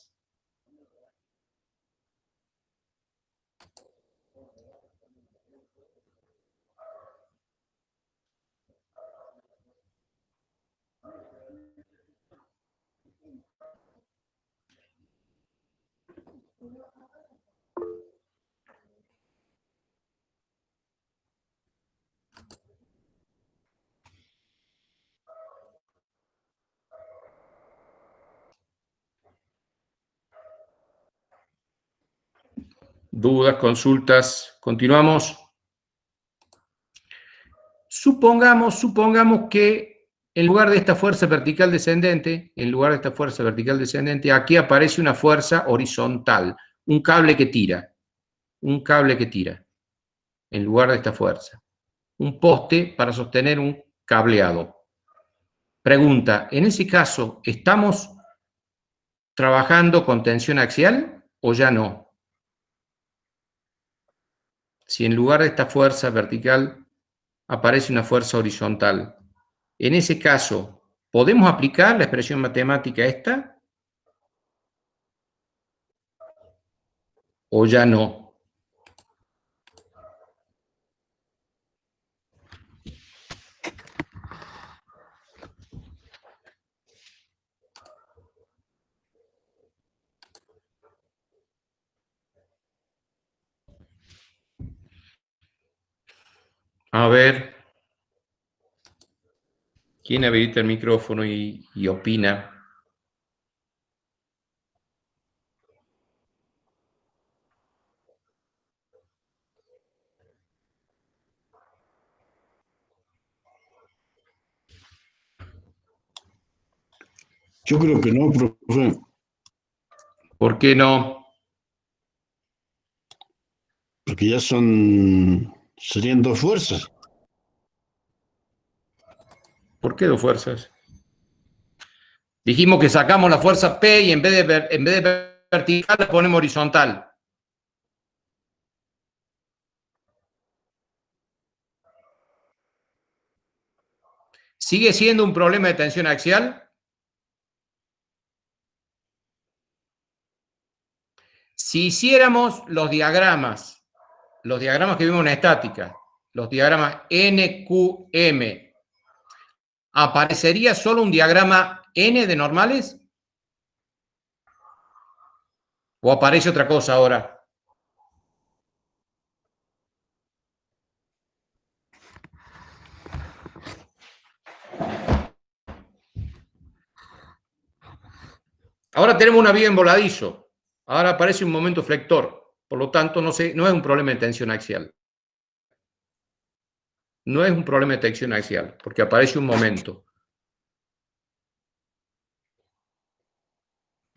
Dudas, consultas, continuamos. Supongamos que en lugar de esta fuerza vertical descendente, aquí aparece una fuerza horizontal, un cable que tira, en lugar de esta fuerza. Un poste para sostener un cableado. Pregunta, en ese caso, ¿estamos trabajando con tensión axial o ya no? Si en lugar de esta fuerza vertical aparece una fuerza horizontal, en ese caso, ¿podemos aplicar la expresión matemática esta o ya no? A ver, ¿Quién habilita el micrófono y opina? Yo creo que no, profe, ¿Por qué no? porque ya serían dos fuerzas. ¿Por qué dos fuerzas? Dijimos que sacamos la fuerza P y en vez de vertical la ponemos horizontal. ¿Sigue siendo un problema de tensión axial? Si hiciéramos los diagramas que vimos en estática, los diagramas NQM, ¿aparecería solo un diagrama N de normales? ¿O aparece otra cosa ahora? Ahora tenemos una vía en voladizo. Ahora aparece un momento flector. Por lo tanto, no es un problema de tensión axial. No es un problema de tensión axial, porque aparece un momento.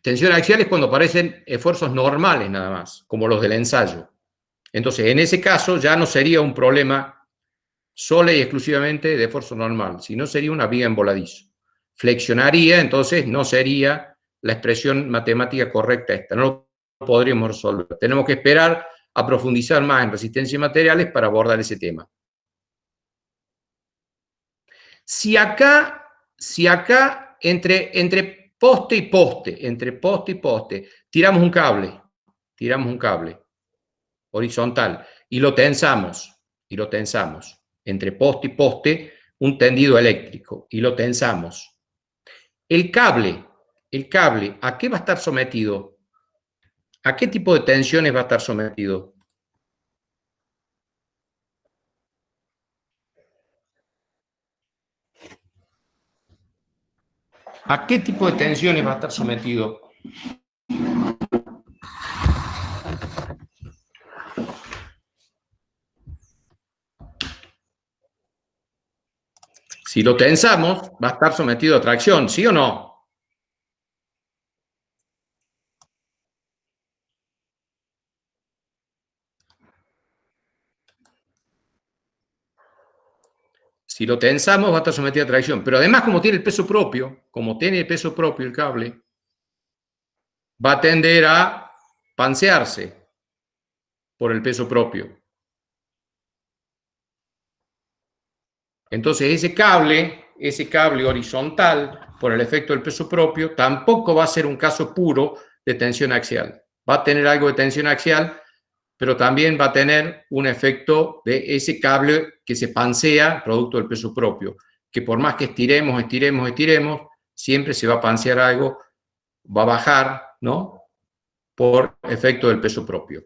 Tensión axial es cuando aparecen esfuerzos normales nada más, como los del ensayo. Entonces, en ese caso ya no sería un problema sola y exclusivamente de esfuerzo normal, sino sería una viga en voladizo. Flexionaría, entonces no sería la expresión matemática correcta esta, no lo podríamos resolver. Tenemos que esperar a profundizar más en resistencia y materiales para abordar ese tema. Si acá entre poste y poste, tiramos un cable horizontal y lo tensamos, entre poste y poste, un tendido eléctrico, y lo tensamos. El cable, ¿a qué va a estar sometido? ¿A qué tipo de tensiones va a estar sometido? ¿A qué tipo de tensiones va a estar sometido? Si lo tensamos, va a estar sometido a tracción, ¿sí o no? Si lo tensamos, va a estar sometido a tracción. Pero además, como tiene el peso propio, el cable, va a tender a pansearse por el peso propio. Entonces, ese cable horizontal, por el efecto del peso propio, tampoco va a ser un caso puro de tensión axial. Va a tener algo de tensión axial, pero también va a tener un efecto de ese cable que se pansea producto del peso propio, que por más que estiremos, siempre se va a pansear algo, va a bajar, ¿no? Por efecto del peso propio.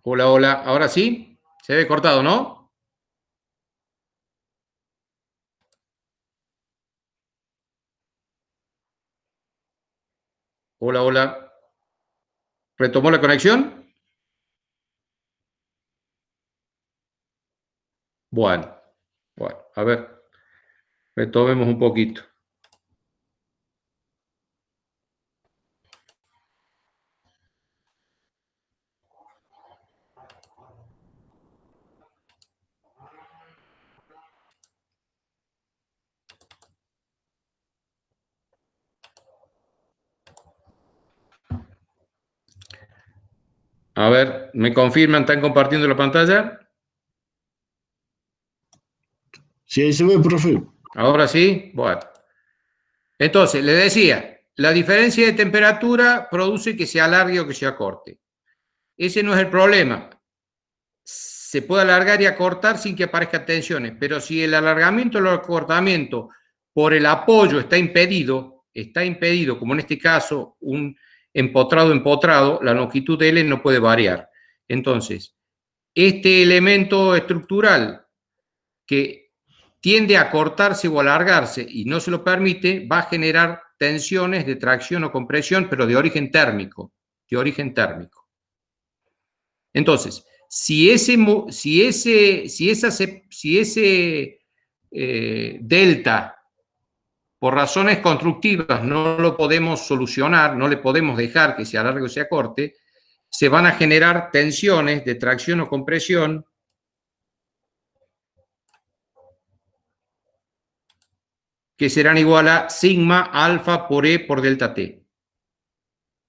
Hola, hola. ¿Ahora sí? Se ve cortado, ¿no? Hola, hola. ¿Retomó la conexión? Bueno, bueno, a ver, retomemos un poquito. A ver, ¿me confirman? ¿Están compartiendo la pantalla? Sí, ahí se ve, profe. ¿Ahora sí? Bueno. Entonces, le decía, la diferencia de temperatura produce que se alargue o que se acorte. Ese no es el problema. Se puede alargar y acortar sin que aparezcan tensiones, pero si el alargamiento o el acortamiento por el apoyo está impedido, como en este caso, un empotrado, la longitud de L no puede variar. Entonces, este elemento estructural que tiende a cortarse o alargarse y no se lo permite, va a generar tensiones de tracción o compresión, pero de origen térmico, Entonces, si ese delta, por razones constructivas, no lo podemos solucionar, no le podemos dejar que se alargue o se acorte, se van a generar tensiones de tracción o compresión que serán igual a sigma alfa por E por delta T.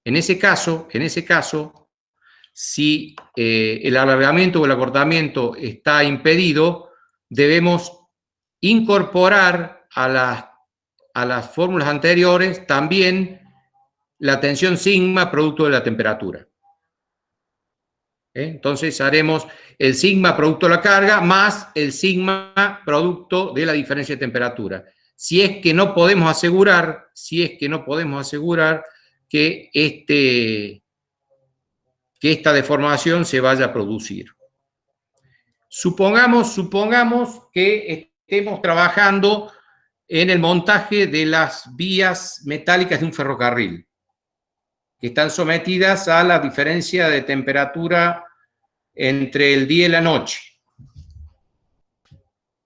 En ese caso, si el alargamiento o el acortamiento está impedido, debemos incorporar a las fórmulas anteriores también la tensión sigma producto de la temperatura. Entonces haremos el sigma producto de la carga más el sigma producto de la diferencia de temperatura. Si es que no podemos asegurar, que esta deformación se vaya a producir. Supongamos que estemos trabajando en el montaje de las vías metálicas de un ferrocarril, que están sometidas a la diferencia de temperatura entre el día y la noche.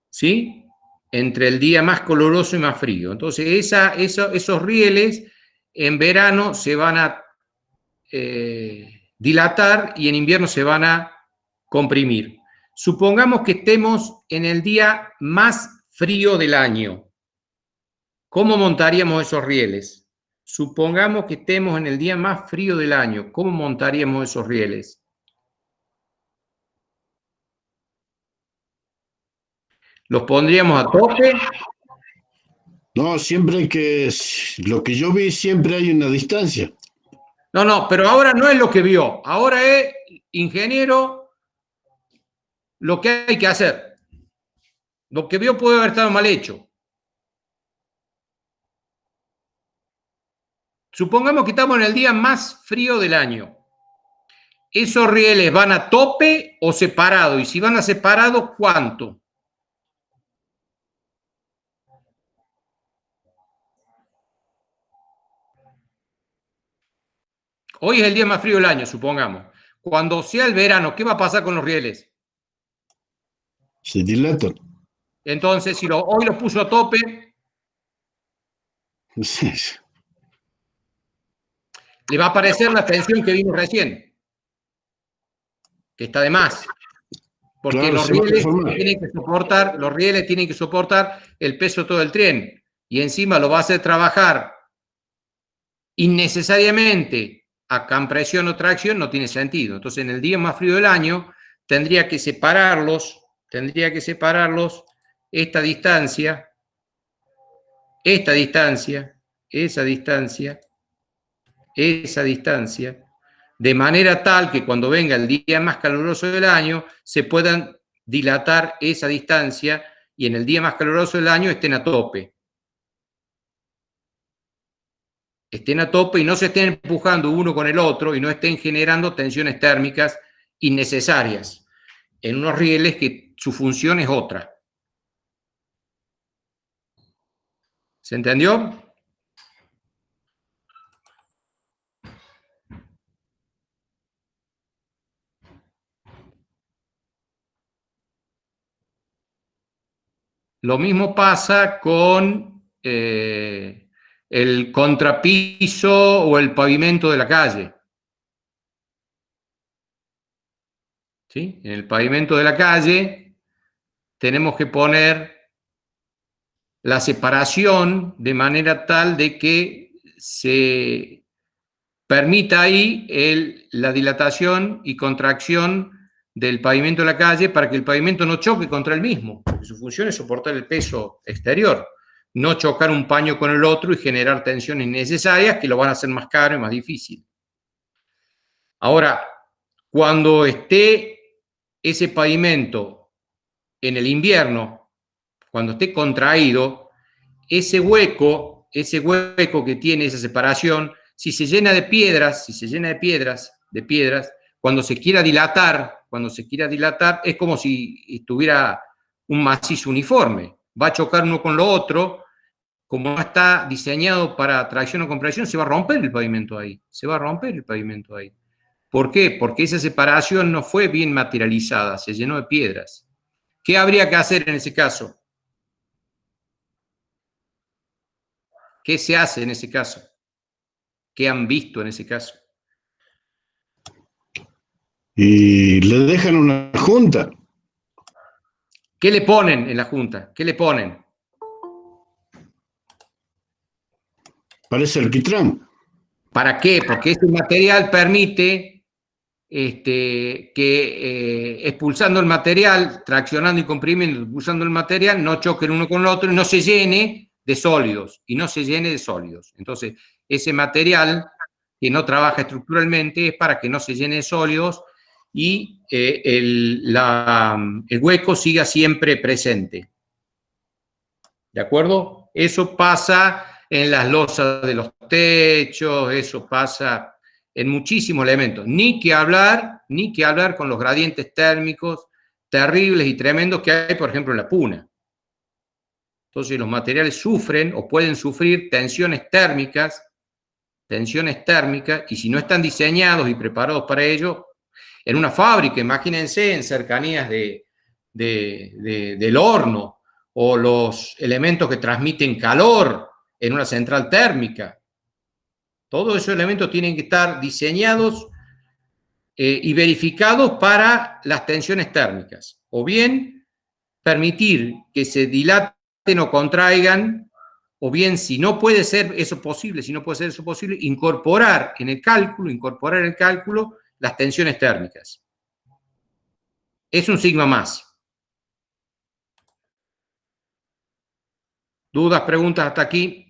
¿Sí? Entre el día más caluroso y más frío. Entonces, esos rieles en verano se van a dilatar y en invierno se van a comprimir. Supongamos que estemos en el día más frío del año. ¿Cómo montaríamos esos rieles? Supongamos que estemos en el día más frío del año. ¿Cómo montaríamos esos rieles? ¿Los pondríamos a tope? No, siempre hay que, lo que yo vi, siempre hay una distancia. No, pero ahora no es lo que vio. Ahora es, ingeniero, lo que hay que hacer. Lo que vio puede haber estado mal hecho. Supongamos que estamos en el día más frío del año. ¿Esos rieles van a tope o separado? Y si van a separado, ¿cuánto? Hoy es el día más frío del año, supongamos. Cuando sea el verano, ¿qué va a pasar con los rieles? Se dilatan. Entonces, si hoy los puso a tope, le va a aparecer la tensión que vimos recién, que está de más. Porque Claro, los se va a rieles deformar. tienen que soportar el peso de todo el tren. Y encima lo va a hacer trabajar innecesariamente a compresión o tracción, no tiene sentido. Entonces, en el día más frío del año, tendría que separarlos esta distancia, esa distancia, de manera tal que cuando venga el día más caluroso del año, se puedan dilatar esa distancia y en el día más caluroso del año estén a tope. Estén a tope y no se estén empujando uno con el otro y no estén generando tensiones térmicas innecesarias en unos rieles que su función es otra. ¿Se entendió? Lo mismo pasa con el contrapiso o el pavimento de la calle. ¿Sí? En el pavimento de la calle tenemos que poner la separación de manera tal de que se permita ahí la dilatación y contracción del pavimento de la calle para que el pavimento no choque contra el mismo, porque su función es soportar el peso exterior, no chocar un paño con el otro y generar tensiones innecesarias que lo van a hacer más caro y más difícil. Ahora, cuando esté ese pavimento en el invierno, cuando esté contraído, ese hueco que tiene esa separación, si se llena de piedras, cuando se quiera dilatar, es como si estuviera un macizo uniforme. Va a chocar uno con lo otro, como no está diseñado para tracción o compresión, se va a romper el pavimento ahí. ¿Por qué? Porque esa separación no fue bien materializada, se llenó de piedras. ¿Qué habría que hacer en ese caso? ¿Qué se hace en ese caso? ¿Qué han visto en ese caso? Y le dejan una junta. ¿Qué le ponen en la junta? ¿Qué le ponen? Parece alquitrán. ¿Para qué? Porque ese material permite expulsando el material, traccionando y comprimiendo, expulsando el material, no choquen uno con el otro y no se llene de sólidos. Entonces, ese material que no trabaja estructuralmente es para que no se llene de sólidos y el hueco siga siempre presente. ¿De acuerdo? Eso pasa en las losas de los techos, eso pasa en muchísimos elementos. Ni que hablar con los gradientes térmicos terribles y tremendos que hay, por ejemplo, en la puna. Entonces los materiales sufren o pueden sufrir tensiones térmicas, y si no están diseñados y preparados para ello, en una fábrica, imagínense en cercanías del horno, o los elementos que transmiten calor en una central térmica. Todos esos elementos tienen que estar diseñados y verificados para las tensiones térmicas. O bien permitir que se dilaten o contraigan, o bien, si no puede ser eso posible, incorporar en el cálculo las tensiones térmicas. Es un sigma más. ¿Dudas, preguntas hasta aquí?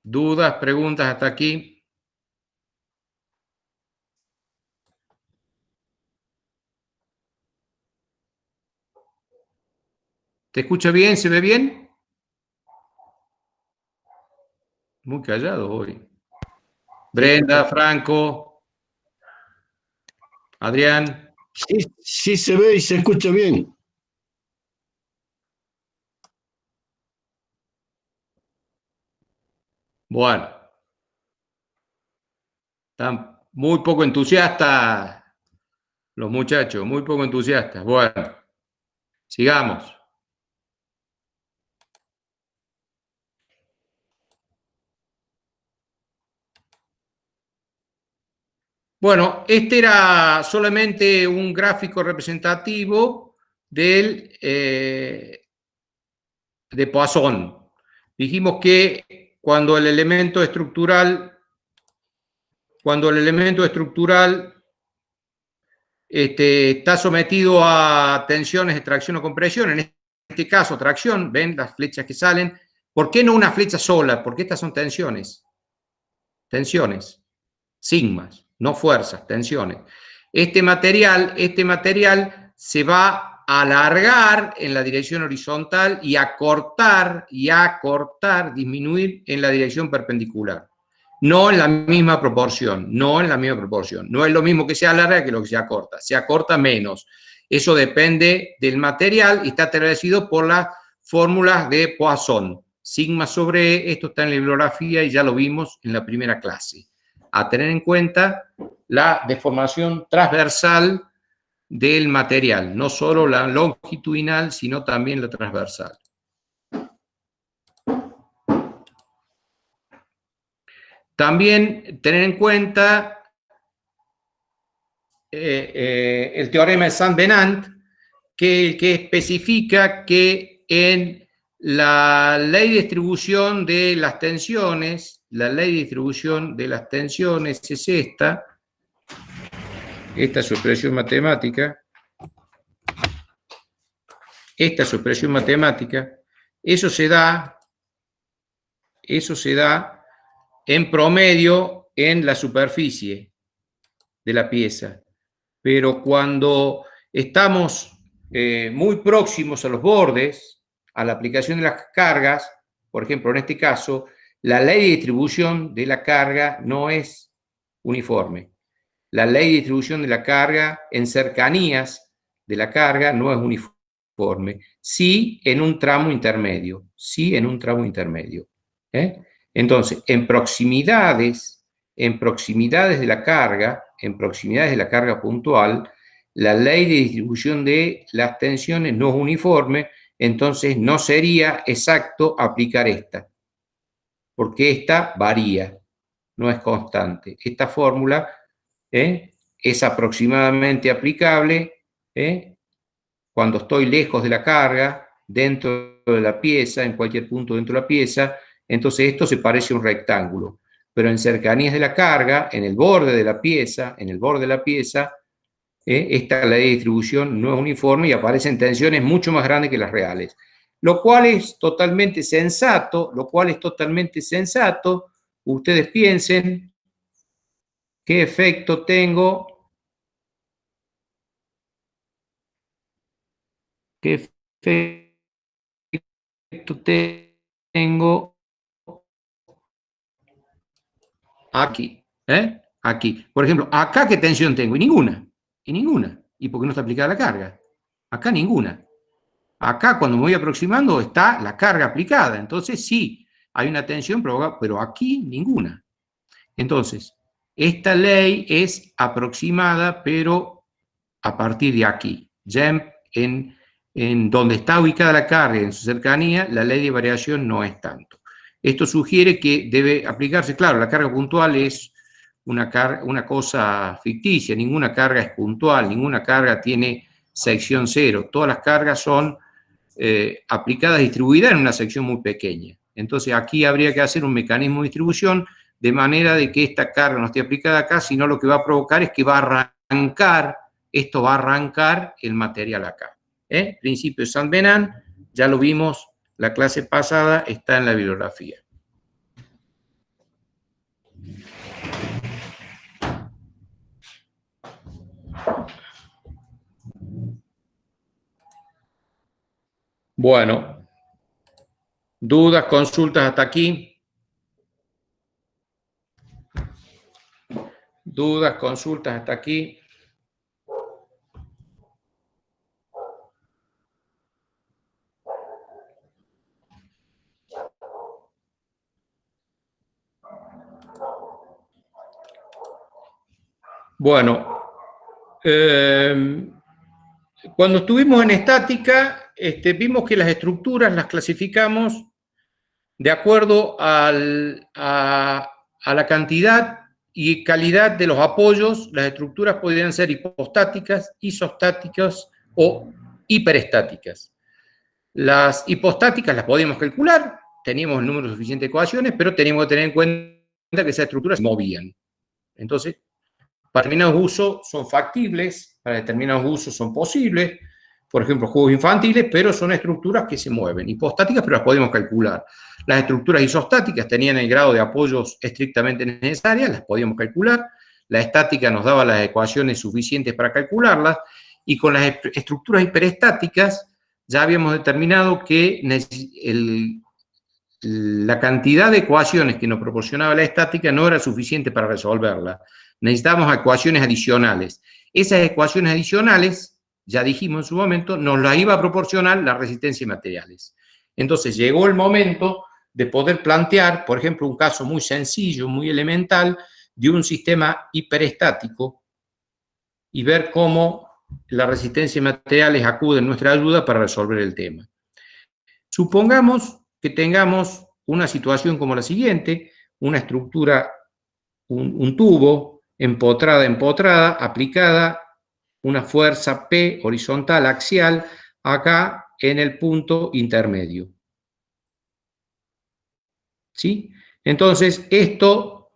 ¿Dudas, preguntas hasta aquí? ¿Te escucha bien? ¿Se ve bien? Muy callado hoy. Brenda, Franco, Adrián. Sí, sí se ve y se escucha bien. Bueno, están muy poco entusiastas los muchachos, muy poco entusiastas. Bueno, sigamos. Bueno, este era solamente un gráfico representativo de Poisson. Dijimos que cuando el elemento estructural está sometido a tensiones de tracción o compresión, en este caso tracción, ven las flechas que salen. ¿Por qué no una flecha sola? Porque estas son tensiones. Tensiones, sigmas, no fuerzas, tensiones. Este material se va alargar en la dirección horizontal y acortar, disminuir en la dirección perpendicular. No en la misma proporción, no en la misma proporción. No es lo mismo que se alarga que lo que se acorta menos. Eso depende del material y está establecido por las fórmulas de Poisson. Sigma sobre E, esto está en la bibliografía y ya lo vimos en la primera clase. A tener en cuenta la deformación transversal del material, no solo la longitudinal, sino también la transversal. También tener en cuenta el teorema de Saint-Venant, que especifica que en la ley de distribución de las tensiones, la ley de distribución de las tensiones es esta es su expresión matemática, eso se da en promedio en la superficie de la pieza. Pero cuando estamos muy próximos a los bordes, a la aplicación de las cargas, por ejemplo, en este caso, la ley de distribución de la carga no es uniforme. La ley de distribución de la carga en cercanías de la carga no es uniforme. Sí en un tramo intermedio. Entonces, en proximidades de la carga, puntual, la ley de distribución de las tensiones no es uniforme, entonces no sería exacto aplicar esta, porque esta varía, no es constante. Esta fórmula es aproximadamente aplicable cuando estoy lejos de la carga, dentro de la pieza, en cualquier punto dentro de la pieza, entonces esto se parece a un rectángulo. Pero en cercanías de la carga, en el borde de la pieza, esta ley de distribución no es uniforme y aparecen tensiones mucho más grandes que las reales. Lo cual es totalmente sensato, Ustedes piensen qué efecto tengo aquí, aquí. Por ejemplo, acá ¿qué tensión tengo? Y ninguna. ¿Y por qué no está aplicada la carga? Acá ninguna. Acá cuando me voy aproximando está la carga aplicada. Entonces sí, hay una tensión provocada, pero aquí ninguna. Entonces, esta ley es aproximada, pero a partir de aquí. Ya en donde está ubicada la carga, en su cercanía, la ley de variación no es tanto. Esto sugiere que debe aplicarse, claro, la carga puntual es una cosa ficticia, ninguna carga es puntual, ninguna carga tiene sección cero, todas las cargas son aplicadas, distribuidas en una sección muy pequeña. Entonces aquí habría que hacer un mecanismo de distribución de manera de que esta carga no esté aplicada acá, sino lo que va a provocar es que esto va a arrancar el material acá. Principio de Saint-Venant, ya lo vimos la clase pasada, está en la bibliografía. Bueno, dudas, consultas hasta aquí. Dudas, consultas hasta aquí. Bueno, cuando estuvimos en estática, vimos que las estructuras las clasificamos de acuerdo a la cantidad y calidad de los apoyos. Las estructuras podrían ser hipostáticas, isostáticas o hiperestáticas. Las hipostáticas las podíamos calcular, teníamos el número suficiente de ecuaciones, pero teníamos que tener en cuenta que esas estructuras se movían. Entonces, para determinados usos son factibles, para determinados usos son posibles, por ejemplo, juegos infantiles, pero son estructuras que se mueven. Hipostáticas, pero las podemos calcular. Las estructuras isostáticas tenían el grado de apoyos estrictamente necesarias, las podíamos calcular. La estática nos daba las ecuaciones suficientes para calcularlas. Y con las estructuras hiperestáticas ya habíamos determinado que la cantidad de ecuaciones que nos proporcionaba la estática no era suficiente para resolverla. Necesitábamos ecuaciones adicionales. Esas ecuaciones adicionales, ya dijimos en su momento, nos las iba a proporcionar la resistencia de materiales. Entonces llegó el momento de poder plantear, por ejemplo, un caso muy sencillo, muy elemental, de un sistema hiperestático y ver cómo la resistencia de materiales acude en nuestra ayuda para resolver el tema. Supongamos que tengamos una situación como la siguiente, una estructura, un tubo empotrada, aplicada una fuerza P horizontal axial acá en el punto intermedio. ¿Sí? Entonces, esto,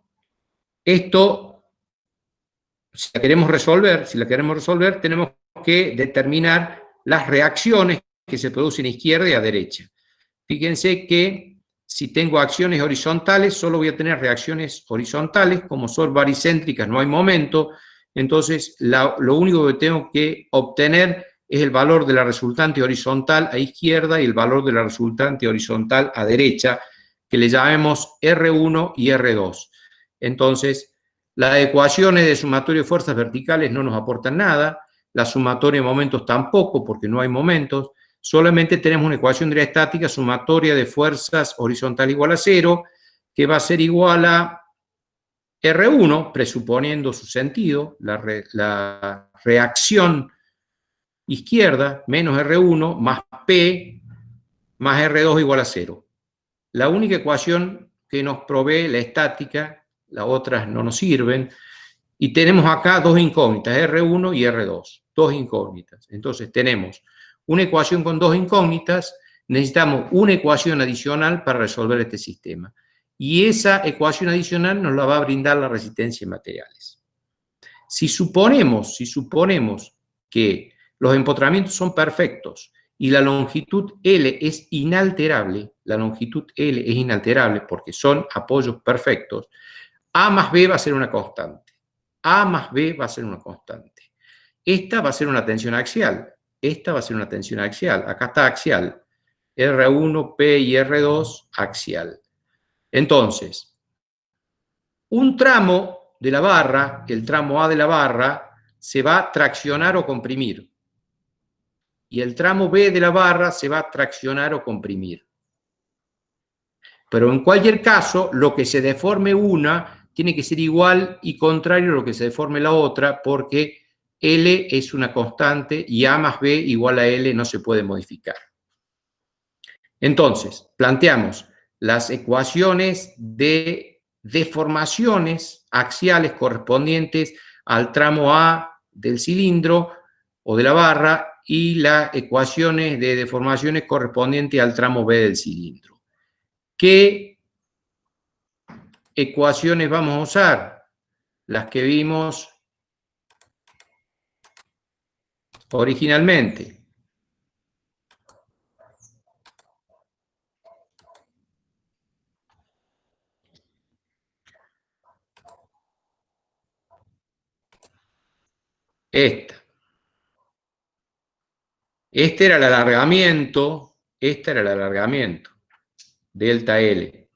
si la queremos resolver, tenemos que determinar las reacciones que se producen a izquierda y a derecha. Fíjense que si tengo acciones horizontales, solo voy a tener reacciones horizontales, como son baricéntricas, no hay momento, entonces lo único que tengo que obtener es el valor de la resultante horizontal a izquierda y el valor de la resultante horizontal a derecha, que le llamemos R1 y R2. Entonces, las ecuaciones de sumatorio de fuerzas verticales no nos aportan nada, la sumatoria de momentos tampoco, porque no hay momentos, solamente tenemos una ecuación de la estática sumatoria de fuerzas horizontal igual a 0, que va a ser igual a R1, presuponiendo su sentido, la reacción izquierda, menos R1, más P, más R2 igual a 0. La única ecuación que nos provee la estática, las otras no nos sirven, y tenemos acá dos incógnitas, R1 y R2, dos incógnitas. Entonces tenemos una ecuación con dos incógnitas, necesitamos una ecuación adicional para resolver este sistema. Y esa ecuación adicional nos la va a brindar la resistencia de materiales. Si suponemos que los empotramientos son perfectos y la longitud L es inalterable, porque son apoyos perfectos, A más B va a ser una constante. A más B va a ser una constante. Esta va a ser una tensión axial. Acá está axial. R1, P y R2, axial. Entonces, un tramo de la barra, el tramo A de la barra, se va a traccionar o comprimir. Y el tramo B de la barra se va a traccionar o comprimir. Pero en cualquier caso, lo que se deforme una tiene que ser igual y contrario a lo que se deforme la otra, porque L es una constante y A más B igual a L no se puede modificar. Entonces, planteamos las ecuaciones de deformaciones axiales correspondientes al tramo A del cilindro o de la barra y las ecuaciones de deformaciones correspondientes al tramo B del cilindro. ¿Qué ecuaciones vamos a usar? Las que vimos originalmente. Este era el alargamiento, delta L.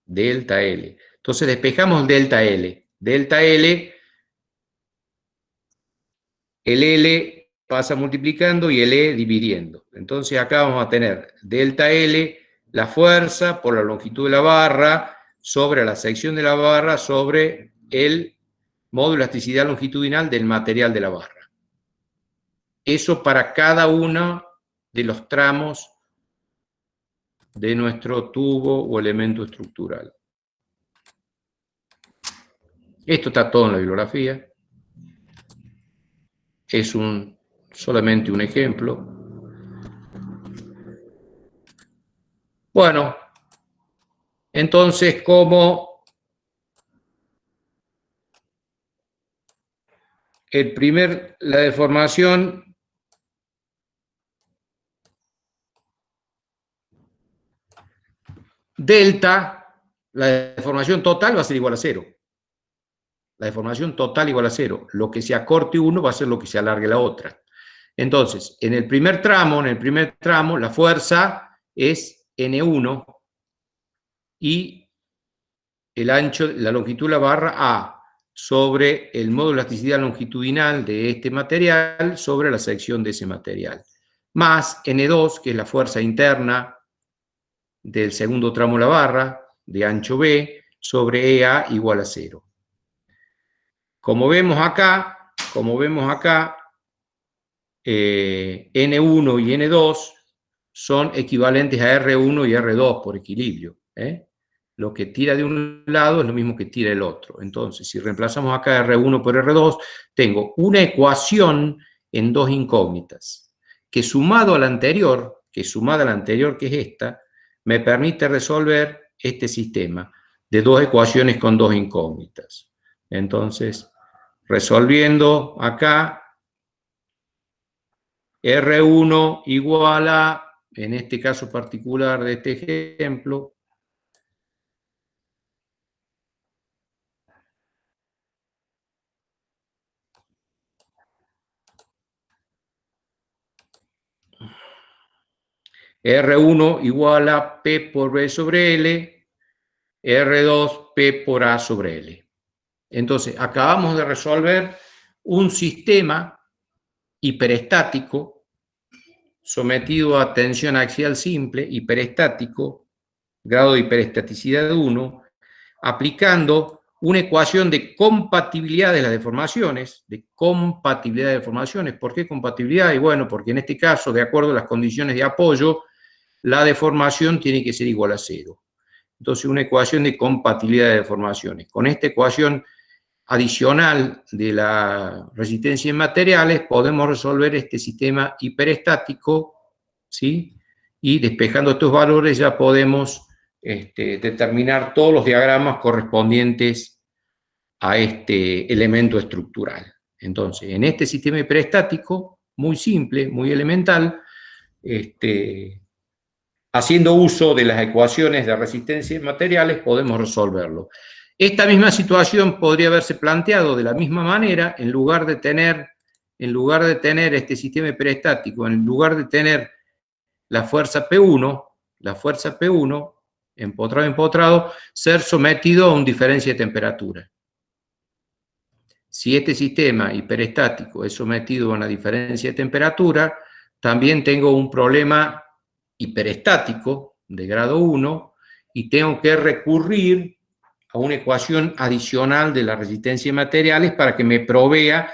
Entonces despejamos delta L. Delta L, el L pasa multiplicando y el E dividiendo. Entonces acá vamos a tener delta L, la fuerza por la longitud de la barra, sobre la sección de la barra, sobre el módulo de elasticidad longitudinal del material de la barra. Eso para cada uno de los tramos de nuestro tubo o elemento estructural. Esto está todo en la bibliografía. Es solamente un ejemplo. Bueno, entonces, como la deformación delta, la deformación total va a ser igual a 0. La deformación total igual a 0. Lo que se acorte uno va a ser lo que se alargue la otra. Entonces, en el primer tramo, la fuerza es N1 y el ancho, la longitud de la barra A sobre el módulo de elasticidad longitudinal de este material sobre la sección de ese material, más N2, que es la fuerza interna del segundo tramo de la barra, de ancho B, sobre EA igual a 0. Como vemos acá, N1 y N2 son equivalentes a R1 y R2 por equilibrio. Lo que tira de un lado es lo mismo que tira el otro. Entonces, si reemplazamos acá R1 por R2, tengo una ecuación en dos incógnitas, que sumado a la anterior, que es esta, me permite resolver este sistema de dos ecuaciones con dos incógnitas. Entonces, resolviendo acá, R1 igual a, en este caso particular de este ejemplo, R1 igual a P por B sobre L, R2 P por A sobre L. Entonces, acabamos de resolver un sistema hiperestático sometido a tensión axial simple, hiperestático, grado de hiperestaticidad 1, aplicando una ecuación de compatibilidad de las deformaciones, ¿Por qué compatibilidad? Y bueno, porque en este caso, de acuerdo a las condiciones de apoyo, la deformación tiene que ser igual a 0. Entonces, una ecuación de compatibilidad de deformaciones. Con esta ecuación adicional de la resistencia en materiales, podemos resolver este sistema hiperestático, ¿sí? Y despejando estos valores ya podemos determinar todos los diagramas correspondientes a este elemento estructural. Entonces, en este sistema hiperestático, muy simple, muy elemental, haciendo uso de las ecuaciones de resistencia en materiales, podemos resolverlo. Esta misma situación podría haberse planteado de la misma manera, en lugar de tener este sistema hiperestático, en lugar de tener la fuerza P1, empotrado, ser sometido a una diferencia de temperatura. Si este sistema hiperestático es sometido a una diferencia de temperatura, también tengo un problema hiperestático de grado 1 y tengo que recurrir a una ecuación adicional de la resistencia de materiales para que me provea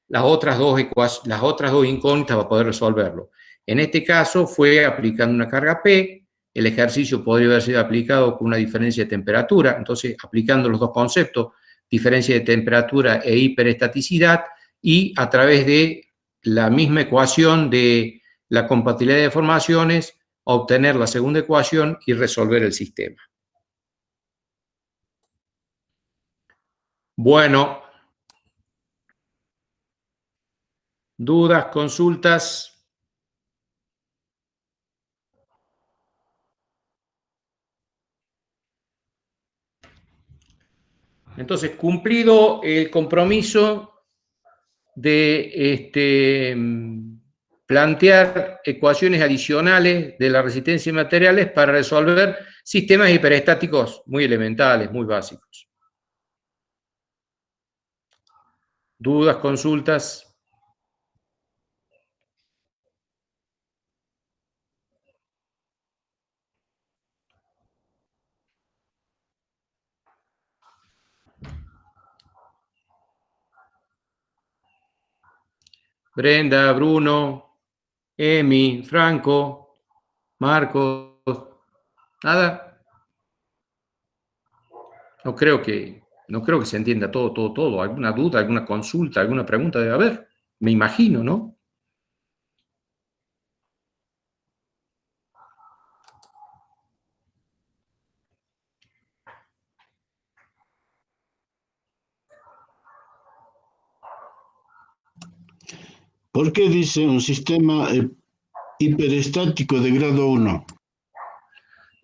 las otras dos incógnitas para poder resolverlo. En este caso fue aplicando una carga P, el ejercicio podría haber sido aplicado con una diferencia de temperatura, entonces aplicando los dos conceptos, diferencia de temperatura e hiperestaticidad, y a través de la misma ecuación de la compatibilidad de deformaciones, obtener la segunda ecuación y resolver el sistema. Bueno, dudas, consultas. Entonces, cumplido el compromiso de plantear ecuaciones adicionales de la resistencia de materiales para resolver sistemas hiperestáticos muy elementales, muy básicos. ¿Dudas, consultas? Brenda, Bruno, Emi, Franco, Marcos, nada. No creo que se entienda todo. ¿Alguna duda, alguna consulta, alguna pregunta debe haber? Me imagino, ¿no? ¿Por qué dice un sistema hiperestático de grado 1?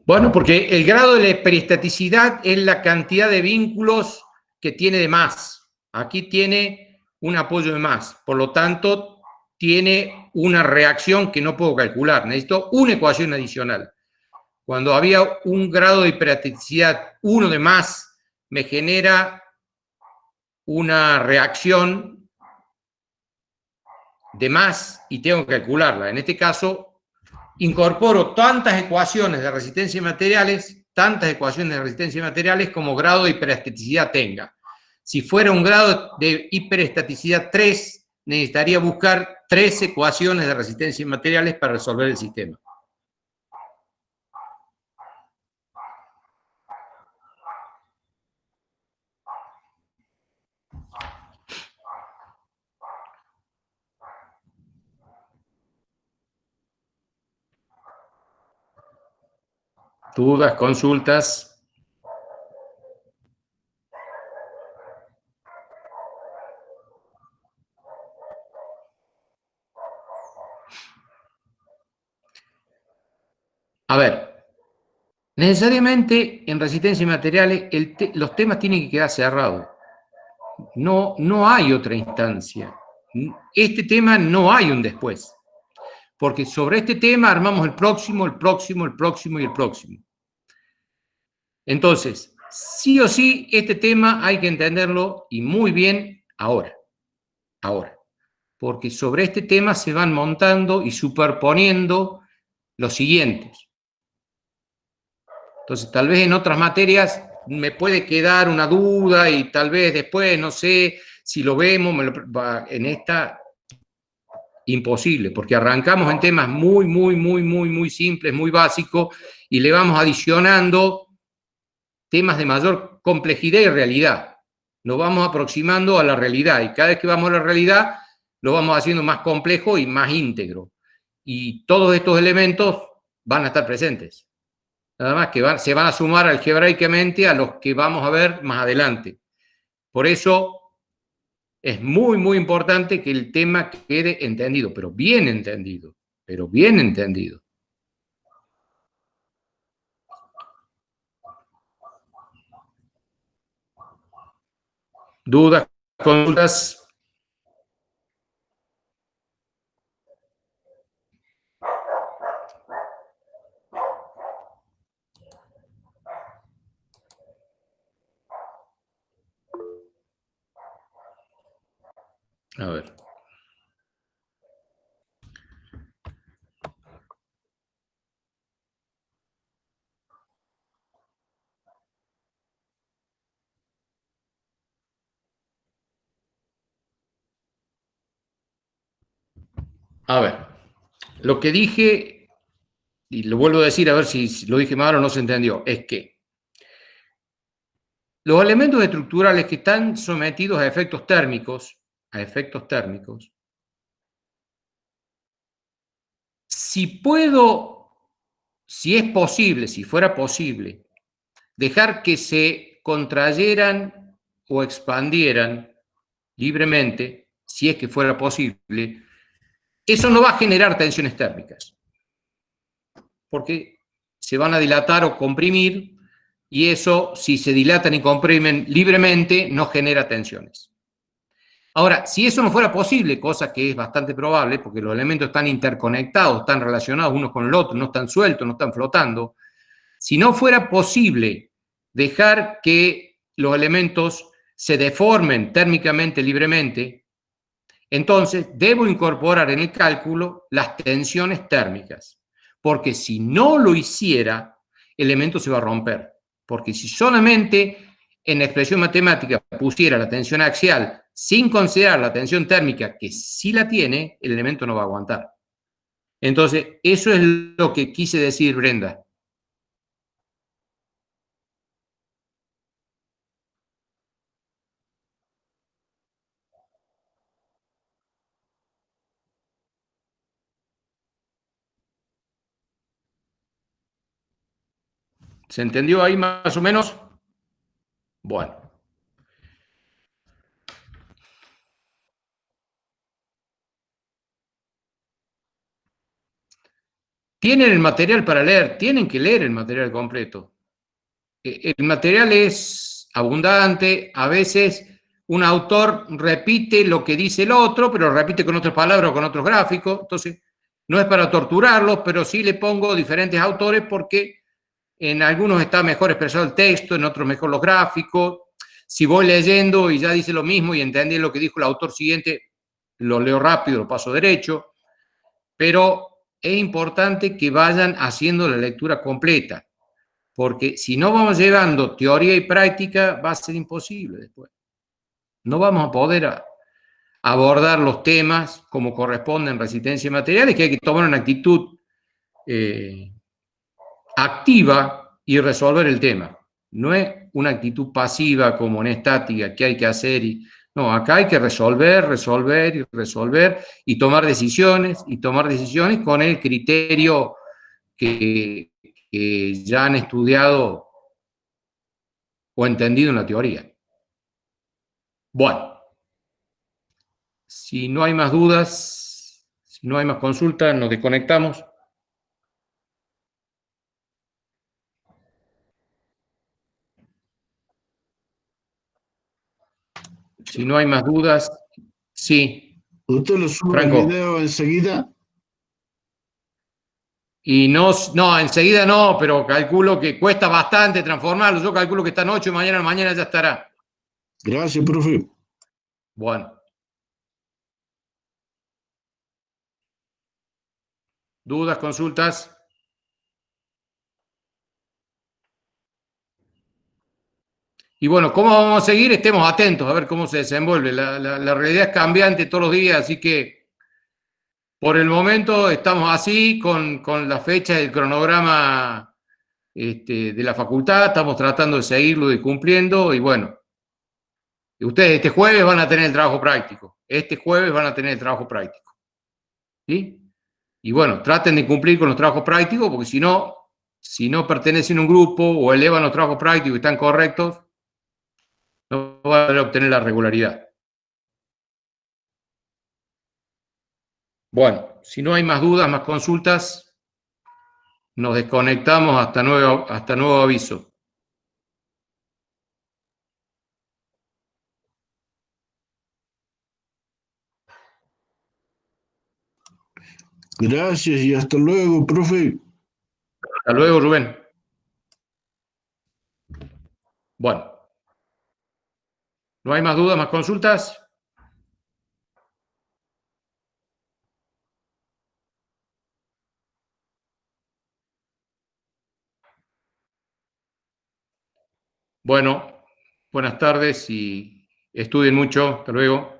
Bueno, porque el grado de la hiperestaticidad es la cantidad de vínculos que tiene de más. Aquí tiene un apoyo de más. Por lo tanto, tiene una reacción que no puedo calcular. Necesito una ecuación adicional. Cuando había un grado de hiperestaticidad 1 de más, me genera una reacción de más y tengo que calcularla. En este caso, incorporo tantas ecuaciones de resistencia de materiales como grado de hiperestaticidad tenga. Si fuera un grado de hiperestaticidad 3, necesitaría buscar 3 ecuaciones de resistencia de materiales para resolver el sistema. ¿Dudas, consultas? A ver, necesariamente en resistencia de materiales los temas tienen que quedar cerrados. No hay otra instancia. Este tema no hay un después. Porque sobre este tema armamos el próximo, el próximo, el próximo y el próximo. Entonces, sí o sí, este tema hay que entenderlo y muy bien ahora. Ahora. Porque sobre este tema se van montando y superponiendo los siguientes. Entonces, tal vez en otras materias me puede quedar una duda y tal vez después, no sé, si lo vemos, en esta, imposible, porque arrancamos en temas muy simples, muy básicos, y le vamos adicionando temas de mayor complejidad y realidad. Nos vamos aproximando a la realidad, y cada vez que vamos a la realidad, lo vamos haciendo más complejo y más íntegro. Y todos estos elementos van a estar presentes. Nada más que se van a sumar algebraicamente a los que vamos a ver más adelante. Por eso es muy importante que el tema quede entendido, pero bien entendido, pero bien entendido. ¿Dudas, consultas? A ver. A ver, lo que dije, y lo vuelvo a decir a ver si lo dije mal o no se entendió, es que los elementos estructurales que están sometidos a efectos térmicos, si es posible, si fuera posible, dejar que se contrayeran o expandieran libremente, si es que fuera posible, eso no va a generar tensiones térmicas, porque se van a dilatar o comprimir, y eso, si se dilatan y comprimen libremente, no genera tensiones. Ahora, si eso no fuera posible, cosa que es bastante probable, porque los elementos están interconectados, están relacionados unos con el otro, no están sueltos, no están flotando, si no fuera posible dejar que los elementos se deformen térmicamente libremente, entonces debo incorporar en el cálculo las tensiones térmicas, porque si no lo hiciera, el elemento se va a romper, porque si solamente en la expresión matemática pusiera la tensión axial sin considerar la tensión térmica, que sí la tiene, el elemento no va a aguantar. Entonces, eso es lo que quise decir, Brenda. ¿Se entendió ahí más o menos? Bueno. Tienen el material para leer, tienen que leer el material completo. El material es abundante, a veces un autor repite lo que dice el otro, pero repite con otras palabras o con otros gráficos. Entonces, no es para torturarlos, pero sí le pongo diferentes autores porque en algunos está mejor expresado el texto, en otros mejor los gráficos. Si voy leyendo y ya dice lo mismo y entendí lo que dijo el autor siguiente, lo leo rápido, lo paso derecho. Pero es importante que vayan haciendo la lectura completa, porque si no vamos llevando teoría y práctica, va a ser imposible después. No vamos a poder abordar los temas como corresponde en resistencia a materiales, que hay que tomar una actitud activa y resolver el tema. No es una actitud pasiva como en estática, que hay que hacer. No, acá hay que resolver y tomar decisiones con el criterio que ya han estudiado o entendido en la teoría. Bueno, si no hay más dudas, si no hay más consultas, nos desconectamos. Si no hay más dudas, sí. ¿Usted lo sube el Franco. video enseguida? Y no, enseguida no, pero calculo que cuesta bastante transformarlo. Yo calculo que esta noche o mañana ya estará. Gracias, profe. Bueno. ¿Dudas, consultas? Y bueno, ¿cómo vamos a seguir? Estemos atentos a ver cómo se desenvuelve. La realidad es cambiante todos los días, así que por el momento estamos así con la fecha del cronograma de la facultad, estamos tratando de seguirlo y cumpliendo, y bueno, ustedes este jueves van a tener el trabajo práctico, ¿sí? Y bueno, traten de cumplir con los trabajos prácticos, porque si no pertenecen a un grupo o elevan los trabajos prácticos y están correctos, no van a obtener la regularidad. Bueno, si no hay más dudas, más consultas, nos desconectamos hasta nuevo aviso. Gracias y hasta luego, profe. Hasta luego, Rubén. Bueno, ¿no hay más dudas, más consultas? Bueno, buenas tardes y estudien mucho. Hasta luego.